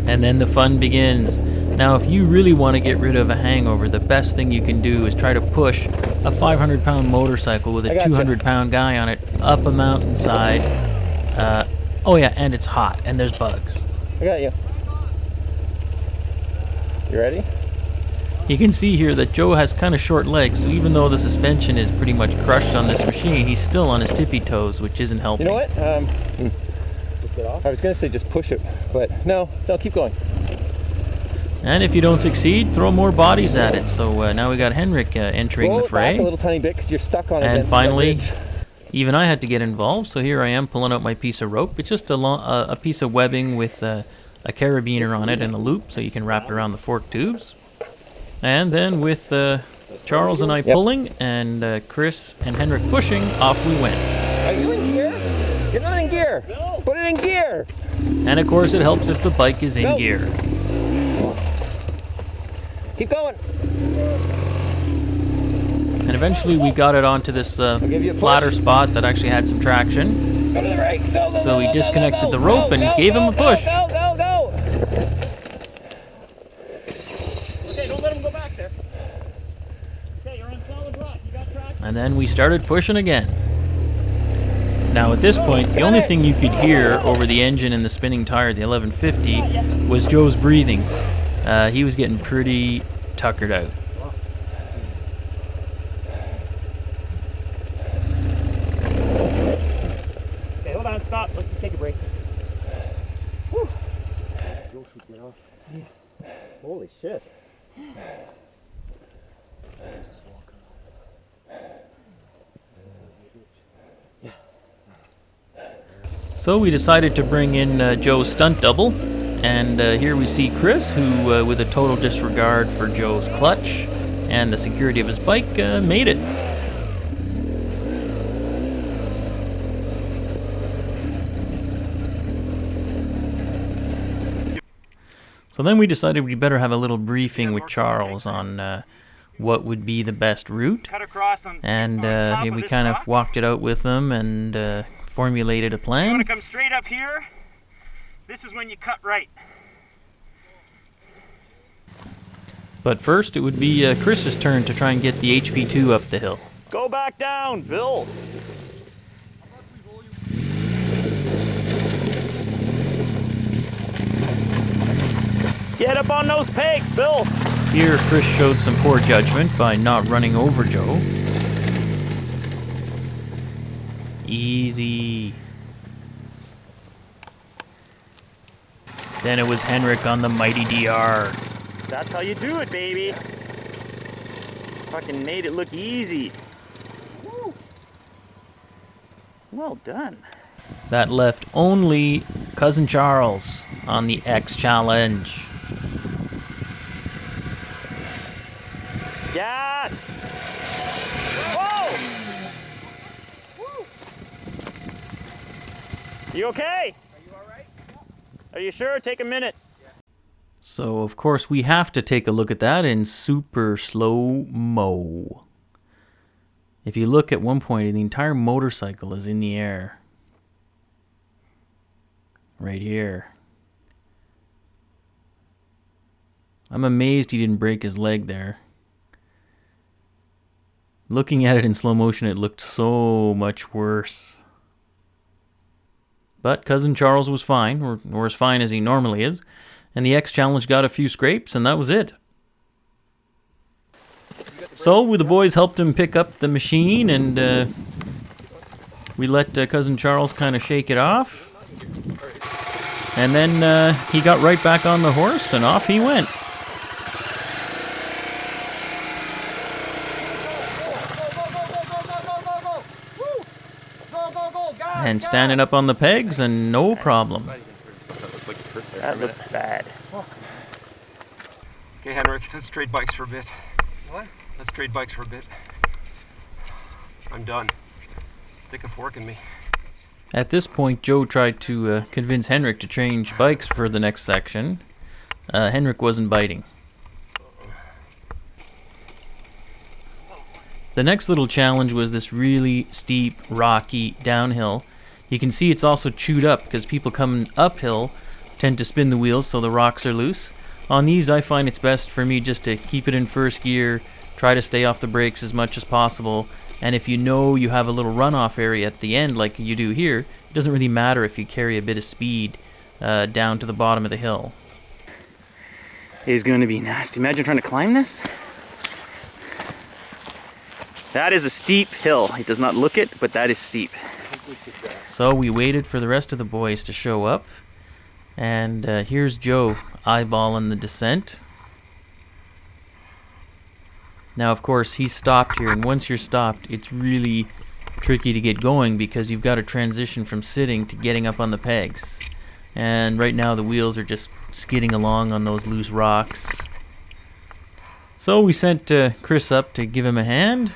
And then the fun begins. Now, if you really want to get rid of a hangover, the best thing you can do is try to push a 500-pound motorcycle with a 200-pound guy on it up a mountainside. Oh yeah, and it's hot, and there's bugs. I got you. You ready? You can see here that Joe has kind of short legs, so even though the suspension is pretty much crushed on this machine, he's still on his tippy toes, which isn't helping. You know what? Just get off? I was going to say just push it, but no, keep going. And if you don't succeed, throw more bodies at it. So now we got Henrik entering the fray. Roll it back a little tiny bit because you're stuck on it. And finally, even I had to get involved, so here I am pulling out my piece of rope. It's just a piece of webbing with a carabiner on it and a loop, so you can wrap it around the fork tubes. And then with Charles and I pulling, and Chris and Henrik pushing, off we went. Are you in gear? You're not in gear. No. Put it in gear. And of course it helps if the bike is in gear. Keep going. And eventually we got it onto this flatter spot that actually had some traction. Go to the right. Go, so we disconnected the rope and gave him a push. Go. Okay, don't let him go back there. Okay, you're on solid rock. You got traction. And then we started pushing again. Now at this point, the only thing you could hear over the engine and the spinning tire, the 1150, was Joe's breathing. He was getting pretty tuckered out. Okay, hold on, stop. Let's just take a break. Whew. Holy shit. So we decided to bring in Joe's stunt double. And here we see Chris, who, with a total disregard for Joe's clutch and the security of his bike, made it. So then we decided we'd better have a little briefing with Charles on what would be the best route. And we kind of walked it out with them and formulated a plan. You want to come straight up here? This is when you cut right. But first, it would be Chris's turn to try and get the HP2 up the hill. Go back down, Bill. Get up on those pegs, Bill. Here, Chris showed some poor judgment by not running over Joe. Easy. Then it was Henrik on the mighty DR. That's how you do it, baby. Fucking made it look easy. Woo. Well done. That left only Cousin Charles on the X Challenge. Yes! Whoa! Woo. You okay? Are you alright? Are you sure? Take a minute. So, of course, we have to take a look at that in super slow-mo. If you look at one point, the entire motorcycle is in the air. Right here. I'm amazed he didn't break his leg there. Looking at it in slow motion, it looked so much worse. But Cousin Charles was fine, or as fine as he normally is. And the X Challenge got a few scrapes, and that was it. So the boys helped him pick up the machine, and we let Cousin Charles kind of shake it off. And then he got right back on the horse, and off he went. And standing up on the pegs, and no problem. That looked bad. Okay, Henrik, let's trade bikes for a bit. What? Let's trade bikes for a bit. I'm done. Stick a fork in me. At this point, Joe tried to convince Henrik to change bikes for the next section. Henrik wasn't biting. The next little challenge was this really steep, rocky downhill. You can see it's also chewed up because people coming uphill tend to spin the wheels so the rocks are loose. On these, I find it's best for me just to keep it in first gear, try to stay off the brakes as much as possible, and if you know you have a little runoff area at the end like you do here, it doesn't really matter if you carry a bit of speed down to the bottom of the hill. It's going to be nasty. Imagine trying to climb this. That is a steep hill. It does not look it, but that is steep. So we waited for the rest of the boys to show up, and here's Joe eyeballing the descent. Now, of course, he's stopped here, and once you're stopped, it's really tricky to get going because you've got to transition from sitting to getting up on the pegs. And right now the wheels are just skidding along on those loose rocks. So we sent Chris up to give him a hand.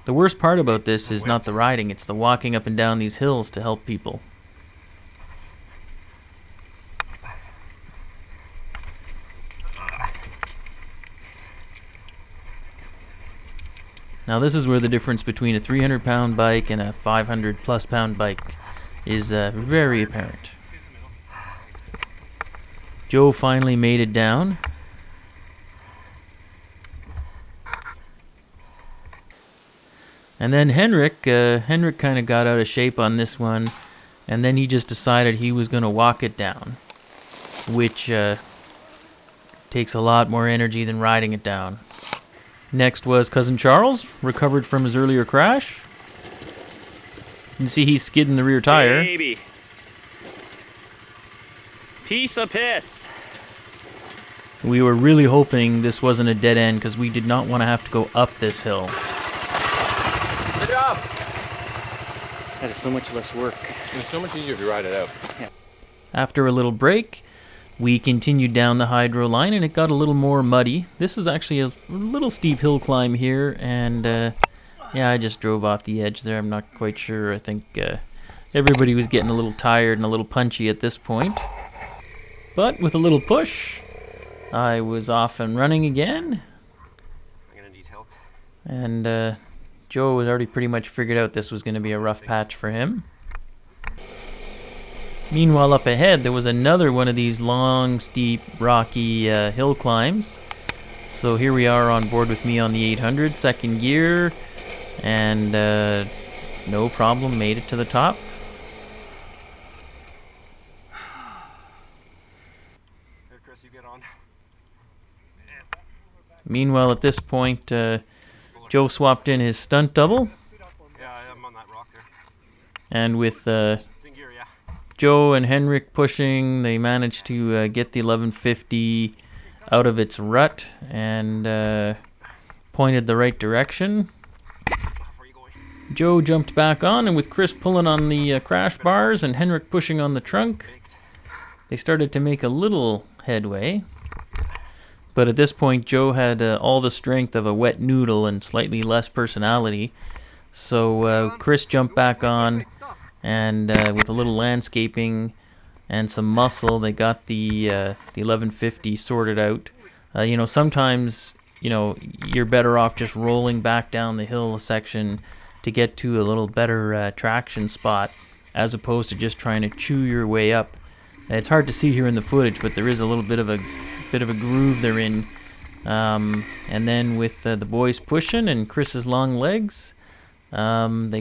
The worst part about this is not the riding, it's the walking up and down these hills to help people. Now this is where the difference between a 300-pound bike and a 500-plus pound bike is very apparent. Joe finally made it down. And then Henrik kind of got out of shape on this one, and then he just decided he was going to walk it down, which takes a lot more energy than riding it down. Next was Cousin Charles, recovered from his earlier crash. You can see he's skidding the rear tire. Baby. Piece of piss. We were really hoping this wasn't a dead end because we did not want to have to go up this hill. Good job. That is so much less work. It's so much easier if you ride it out. Yeah. After a little break, we continued down the hydro line and it got a little more muddy. This is actually a little steep hill climb here, and yeah, I just drove off the edge there. I'm not quite sure. I think everybody was getting a little tired and a little punchy at this point. But with a little push, I was off and running again. I'm gonna need help. And Joe had already pretty much figured out this was going to be a rough patch for him. Meanwhile, up ahead, there was another one of these long, steep, rocky hill climbs. So here we are on board with me on the 800, second gear, and no problem, made it to the top. Here, Chris, you get on. Meanwhile, at this point, Joe swapped in his stunt double, Yeah, I'm on that rock there. and with It's in gear, yeah. Joe and Henrik pushing, they managed to get the 1150 out of its rut and pointed the right direction. Where are you going? Joe jumped back on, and with Chris pulling on the crash bars and Henrik pushing on the trunk, they started to make a little headway. But at this point, Joe had all the strength of a wet noodle and slightly less personality. So Chris jumped back on, and with a little landscaping and some muscle, they got the 1150 sorted out. You know, sometimes, you know, you're better off just rolling back down the hill a section to get to a little better traction spot, as opposed to just trying to chew your way up. It's hard to see here in the footage, but there is a little bit of a groove they're in. And then with the boys pushing and Chris's long legs, they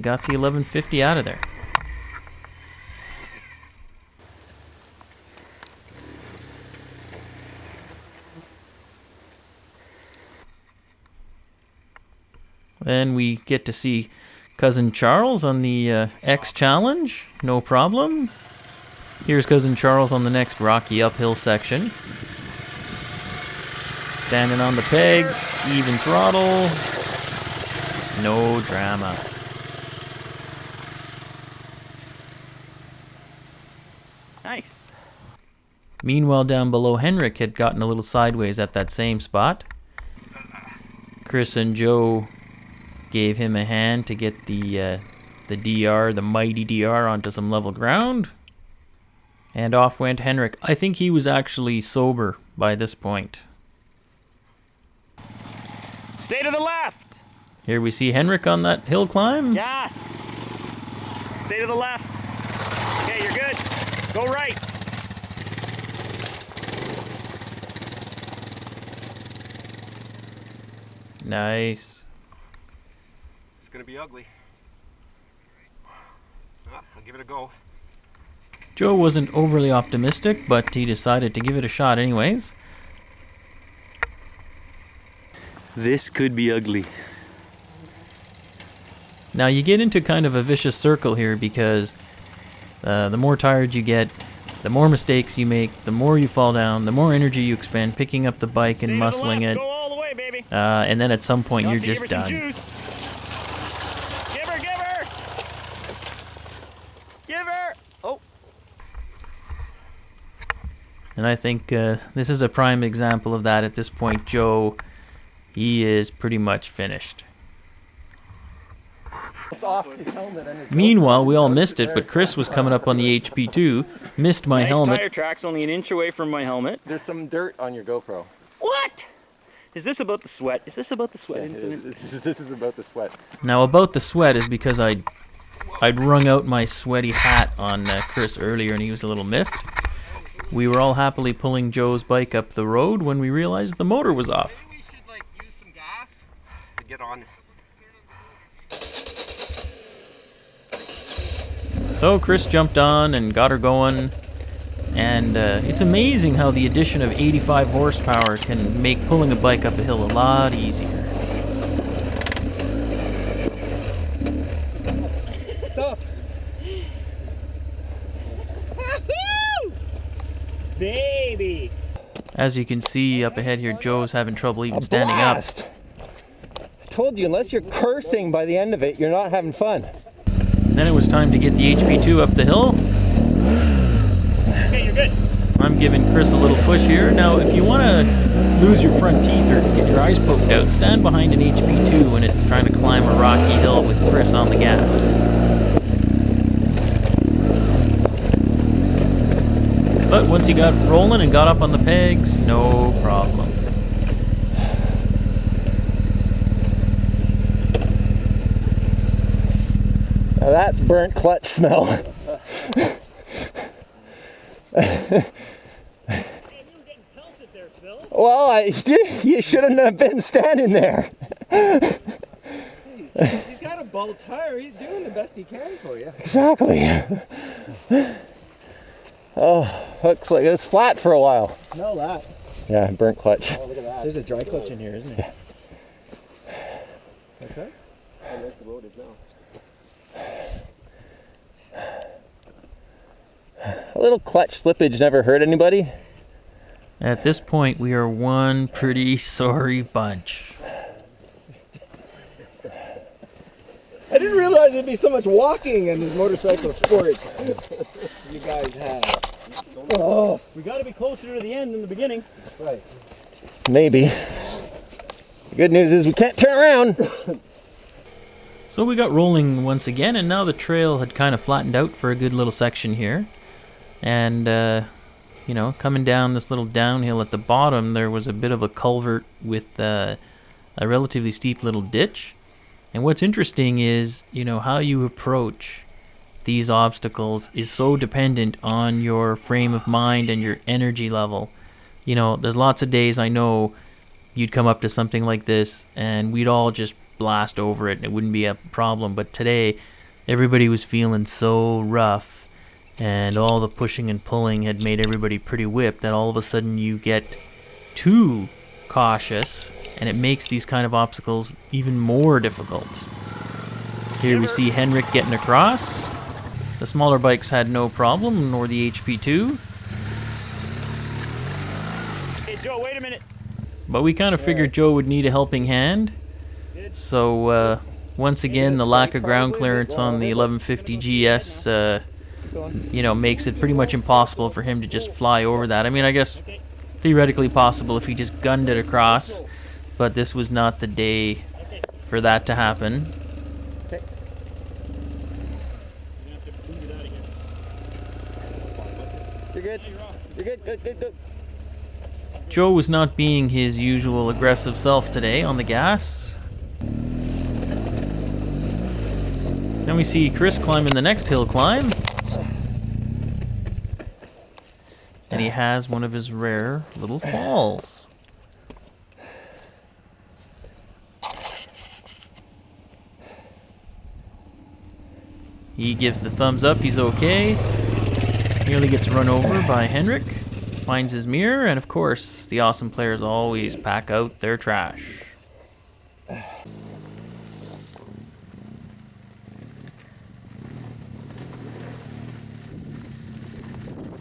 got the 1150 out of there. Then we get to see Cousin Charles on the X Challenge, no problem. Here's Cousin Charles on the next rocky uphill section. Standing on the pegs, even throttle, no drama. Nice. Meanwhile, down below, Henrik had gotten a little sideways at that same spot. Chris and Joe gave him a hand to get the DR, the mighty DR, onto some level ground. And off went Henrik. I think he was actually sober by this point. Stay to the left. Here we see Henrik on that hill climb. Yes. Stay to the left. Okay, you're good. Go right. Nice. It's gonna be ugly. I'll give it a go. Joe wasn't overly optimistic, but he decided to give it a shot anyways. This could be ugly. Now you get into kind of a vicious circle here because the more tired you get, the more mistakes you make, the more you fall down, the more energy you expend picking up the bike and muscling it. Go all the way, baby. And then at some point you're just done. Give her, give her! Give her! Oh. And I think this is a prime example of that at this point. Joe, he is pretty much finished. Meanwhile, we all missed it, but Chris was coming up on the HP2, missed my helmet. Tire track's only an inch away from my helmet. There's some dirt on your GoPro. What? Is this about the sweat? Is this about the sweat incident? This is about the sweat. Now about the sweat is because I'd wrung out my sweaty hat on Chris earlier and he was a little miffed. We were all happily pulling Joe's bike up the road when we realized the motor was off. Maybe we should like use some gas to get on. So Chris jumped on and got her going, and it's amazing how the addition of 85 horsepower can make pulling a bike up a hill a lot easier. Stop! Baby! As you can see up ahead here, Joe's having trouble even standing up. I told you, unless you're cursing by the end of it, you're not having fun. Then it was time to get the HP2 up the hill. Okay, you're good. I'm giving Chris a little push here. Now, if you want to lose your front teeth or get your eyes poked out, stand behind an HP2 when it's trying to climb a rocky hill with Chris on the gas. But once he got rolling and got up on the pegs, no problem. Now that's burnt clutch smell. Well, you shouldn't have been standing there. He's got a bald tire. He's doing the best he can for you. Exactly. Oh, looks like it's flat for a while. Smell that. Yeah, burnt clutch. Oh, look at that. There's a dry clutch in here, isn't there? Okay. How nice the road is now. A little clutch slippage never hurt anybody. At this point, we are one pretty sorry bunch. I didn't realize there'd be so much walking in this motorcycle sport you guys have. Oh, We got to be closer to the end than the beginning. right. Maybe. The good news is we can't turn around. So we got rolling once again, and now the trail had kind of flattened out for a good little section here. And, you know, coming down this little downhill at the bottom, there was a bit of a culvert with a relatively steep little ditch. And what's interesting is, you know, how you approach these obstacles is so dependent on your frame of mind and your energy level. You know, there's lots of days I know you'd come up to something like this and we'd all just blast over it and it wouldn't be a problem. But today, everybody was feeling so rough and all the pushing and pulling had made everybody pretty whipped that all of a sudden you get too cautious and it makes these kind of obstacles even more difficult. Here we see Henrik getting across. The smaller bikes had no problem, nor the HP2. Hey, Joe, wait a minute. But we kind of figured Joe would need a helping hand. So, once again, the lack of ground clearance on the 1150GS, you know, makes it pretty much impossible for him to just fly over that. I mean, I guess theoretically possible if he just gunned it across, but this was not the day for that to happen. You're good. You're good. Good, good, good. Joe was not being his usual aggressive self today on the gas. Then we see Chris climbing the next hill climb. And he has one of his rare little falls. He gives the thumbs up, he's okay. Nearly gets run over by Henrik. Finds his mirror, and of course, the awesome players always pack out their trash.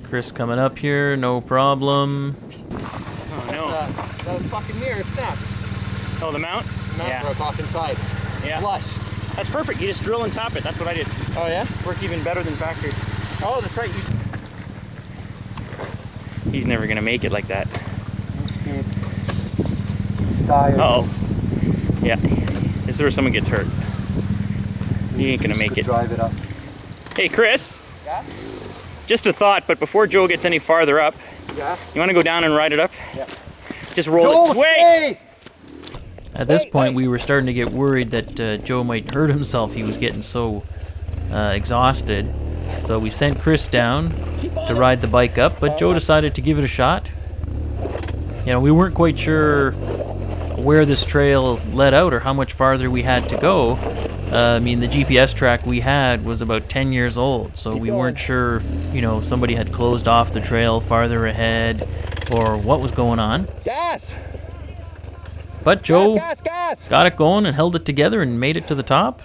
Chris coming up here, no problem. Oh no. That fucking mirror snapped. Oh, the mount? Mount broke off inside. Yeah. Flush. That's perfect. You just drill and top it. That's what I did. Oh yeah? Worked even better than factory. Oh, that's right. He's never gonna make it like that. Style. Uh-oh. Yeah. This is where someone gets hurt. He ain't gonna make it. Drive it up. Hey, Chris. Yeah? Just a thought, but before Joe gets any farther up, Yeah? you want to go down and ride it up? Yeah. Just roll it. Wait! Stay! At this point, we were starting to get worried that Joe might hurt himself. He was getting so exhausted. So we sent Chris down to ride the bike up, but Joe decided to give it a shot. You know, we weren't quite sure where this trail led out or how much farther we had to go. I mean, the GPS track we had was about 10 years old, so we weren't sure if, you know, somebody had closed off the trail farther ahead or what was going on. Gas! But Joe Gas, gas! got it going and held it together and made it to the top.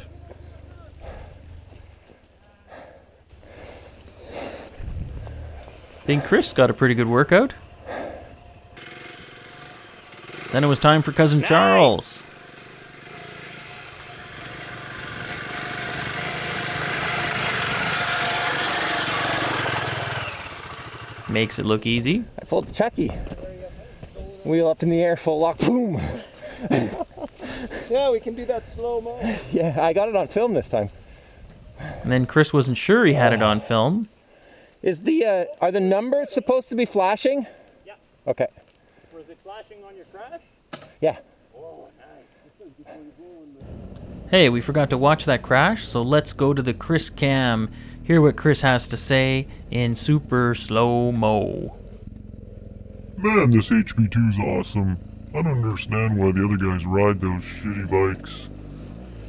I think Chris got a pretty good workout. Then it was time for Cousin Charles. Makes it look easy. I pulled the Chucky. Wheel up in the air, full lock, boom! Yeah, we can do that slow-mo. Yeah, I got it on film this time. And then Chris wasn't sure he had it on film. Is the, are the numbers supposed to be flashing? Yeah. Okay. Was it flashing on your crash? Yeah. Oh, nice. Hey, we forgot to watch that crash, so let's go to the Chris cam. Hear what Chris has to say in super slow-mo. Man, this HP2's awesome. I don't understand why the other guys ride those shitty bikes.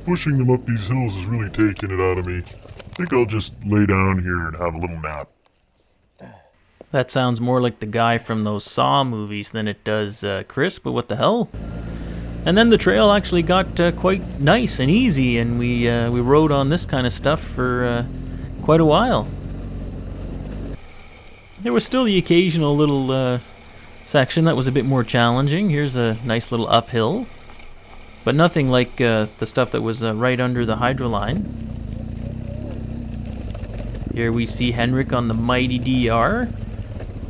Pushing them up these hills is really taking it out of me. I think I'll just lay down here and have a little nap. That sounds more like the guy from those Saw movies than it does Chris, but what the hell? And then the trail actually got quite nice and easy, and we rode on this kind of stuff for quite a while. There was still the occasional little section that was a bit more challenging. Here's a nice little uphill, but nothing like the stuff that was right under the hydro line. Here we see Henrik on the mighty DR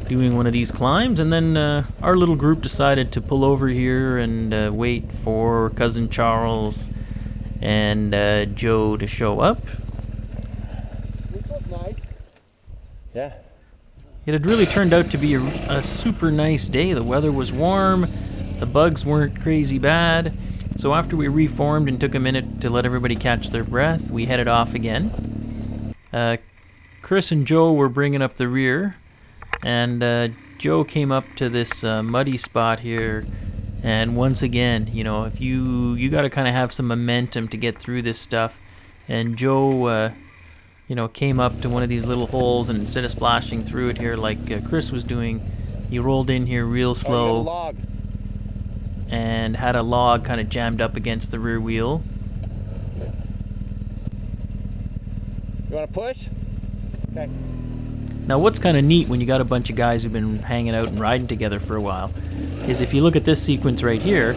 doing one of these climbs, and then our little group decided to pull over here and wait for Cousin Charles and Joe to show up. This was nice. Yeah. It had really turned out to be a super nice day. The weather was warm, the bugs weren't crazy bad, so after we reformed and took a minute to let everybody catch their breath, we headed off again. Chris and Joe were bringing up the rear, and Joe came up to this muddy spot here, and once again, you know, if you got to kind of have some momentum to get through this stuff, and Joe you know, came up to one of these little holes, and instead of splashing through it here like Chris was doing, he rolled in here real slow log. and had a log kind of jammed up against the rear wheel. You want to push? Okay. Now what's kind of neat when you got a bunch of guys who've been hanging out and riding together for a while is if you look at this sequence right here,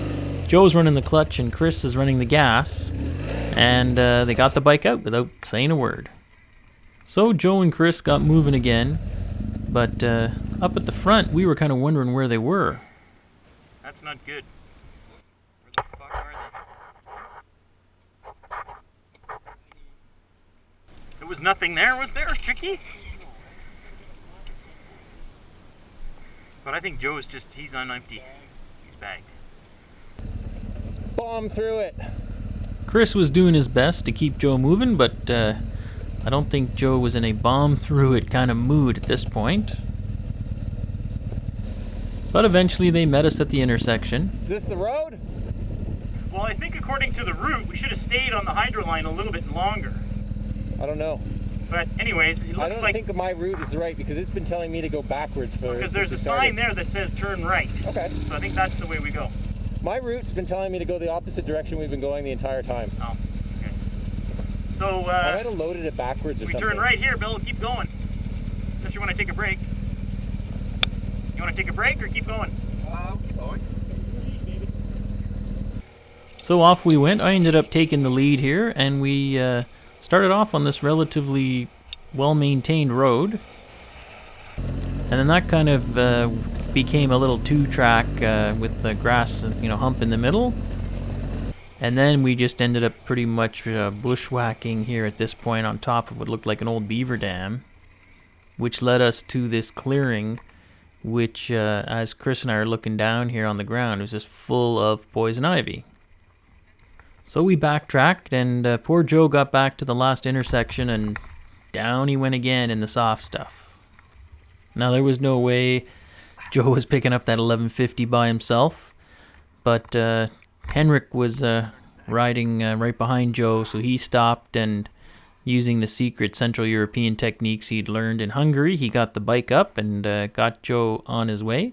Joe's running the clutch and Chris is running the gas, and they got the bike out without saying a word. So Joe and Chris got moving again, but up at the front we were kind of wondering where they were. That's not good. Where the fuck are they? There was nothing there, was there, Tricky? But I think Joe's just, he's on empty. He's bagged. Bomb through it. Chris was doing his best to keep Joe moving, but I don't think Joe was in a bomb-through-it kind of mood at this point. But eventually they met us at the intersection. Is this the road? Well, I think according to the route, we should have stayed on the hydro line a little bit longer. I don't know. But anyways, it I looks don't like... think my route is right because it's been telling me to go backwards for... Because there's a sign there that says turn right. Okay. So I think that's the way we go. My route's been telling me to go the opposite direction we've been going the entire time. Oh, okay. So, I might have loaded it backwards or we something. turn right here, Bill. Keep going. Unless you want to take a break. You want to take a break or keep going? Keep going. So off we went. I ended up taking the lead here, and we started off on this relatively well-maintained road. And then that kind of became a little two-track with the grass, hump in the middle. And then we just ended up pretty much bushwhacking here at this point on top of what looked like an old beaver dam, which led us to this clearing, which, as Chris and I are looking down here on the ground, was just full of poison ivy. So we backtracked, and poor Joe got back to the last intersection, and down he went again in the soft stuff. Now, there was no way Joe was picking up that 1150 by himself, but Henrik was riding right behind Joe, so he stopped, and using the secret Central European techniques he'd learned in Hungary, he got the bike up and got Joe on his way.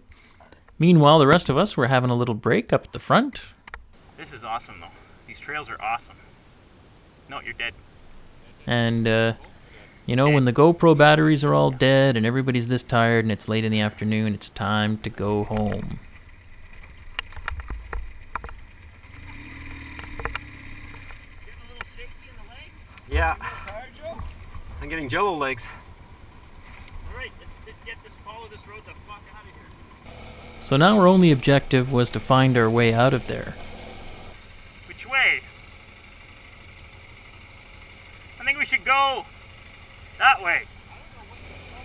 Meanwhile, the rest of us were having a little break up at the front. This is awesome, though. These trails are awesome. No, you're dead. And, when the GoPro batteries are all dead and everybody's this tired and it's late in the afternoon, it's time to go home. Yeah. I'm getting Jello legs. Alright, let's follow this road the fuck out of here. So now our only objective was to find our way out of there. Which way? I think we should go that way.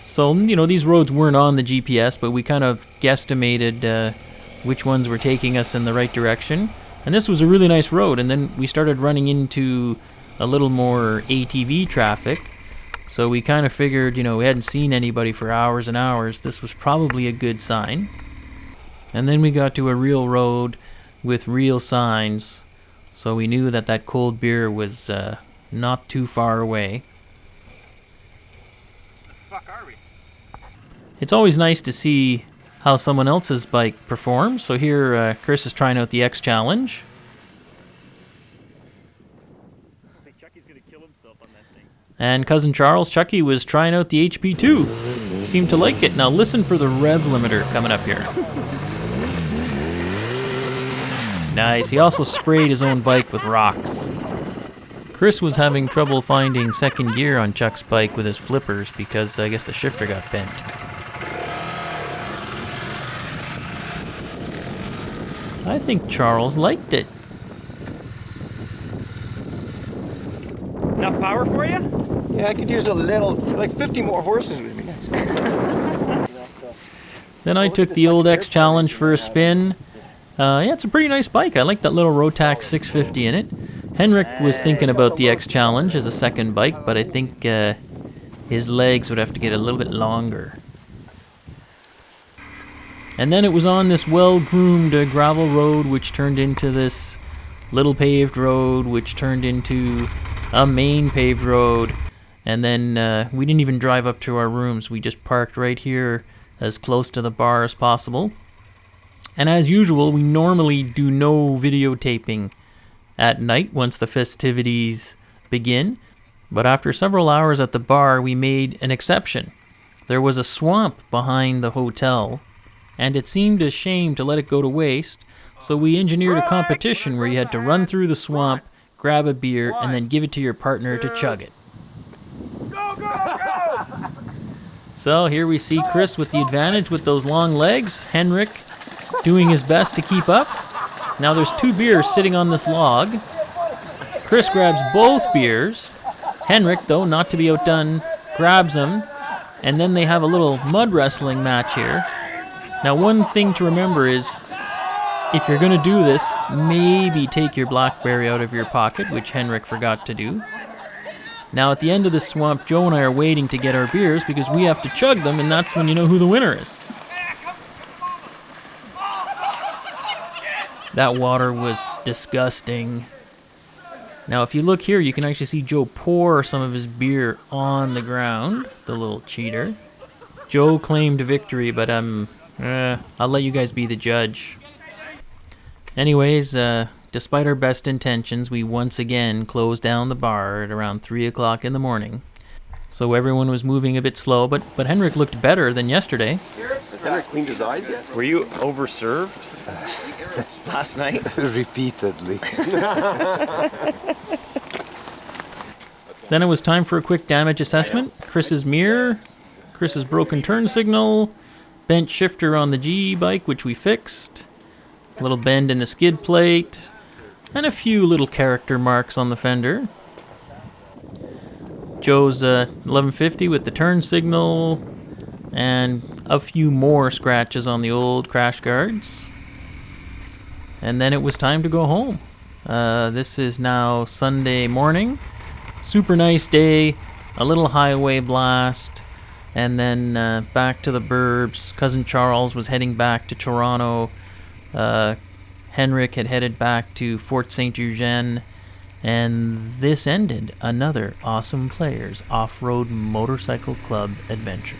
So, these roads weren't on the GPS, but we kind of guesstimated which ones were taking us in the right direction. And this was a really nice road, and then we started running into a little more ATV traffic. So we kind of figured, we hadn't seen anybody for hours and hours. This was probably a good sign. And then we got to a real road with real signs. So we knew that that cold beer was not too far away. The fuck are we? It's always nice to see how someone else's bike performs. So here Chris is trying out the X Challenge. And Cousin Charles, Chucky, was trying out the HP2. Seemed to like it. Now listen for the rev limiter coming up here. Nice. He also sprayed his own bike with rocks. Chris was having trouble finding second gear on Chuck's bike with his flippers because I guess the shifter got bent. I think Charles liked it. Enough power for you? Yeah, I could use a little, like 50 more horses would be nice. Then I took the old X Challenge for a spin. Yeah, it's a pretty nice bike. I like that little Rotax 650 in it. Henrik was thinking about the X Challenge as a second bike, but I think his legs would have to get a little bit longer. And then it was on this well-groomed gravel road, which turned into this little paved road, which turned into a main paved road. And then we didn't even drive up to our rooms. We just parked right here as close to the bar as possible. And as usual, we normally do no videotaping at night once the festivities begin. But after several hours at the bar, we made an exception. There was a swamp behind the hotel, and it seemed a shame to let it go to waste. So we engineered a competition where you had to run through the swamp, grab a beer, and then give it to your partner to chug it. Go, go, go! So here we see Chris with the advantage with those long legs. Henrik doing his best to keep up. Now there's two beers sitting on this log. Chris grabs both beers. Henrik, though, not to be outdone, grabs them. And then they have a little mud wrestling match here. Now one thing to remember is, if you're going to do this, maybe take your BlackBerry out of your pocket, which Henrik forgot to do. Now at the end of this swamp, Joe and I are waiting to get our beers because we have to chug them, and that's when you know who the winner is. That water was disgusting. Now, if you look here, you can actually see Joe pour some of his beer on the ground, the little cheater. Joe claimed victory, but I'll let you guys be the judge. Anyways, despite our best intentions, we once again closed down the bar at around 3 o'clock in the morning. So everyone was moving a bit slow, but Henrik looked better than yesterday. Has Henrik cleaned his eyes yet? Were you overserved last night? Repeatedly. Then it was time for a quick damage assessment. Chris's mirror, Chris's broken turn signal, bent shifter on the G bike, which we fixed, a little bend in the skid plate, and a few little character marks on the fender. Joe's 1150 with the turn signal, and a few more scratches on the old crash guards. And then it was time to go home. This is now Sunday morning. Super nice day, a little highway blast, and then back to the burbs. Cousin Charles was heading back to Toronto. Henrik had headed back to Fort St. Eugene. And this ended another Awesome Players Off-Road Motorcycle Club adventure.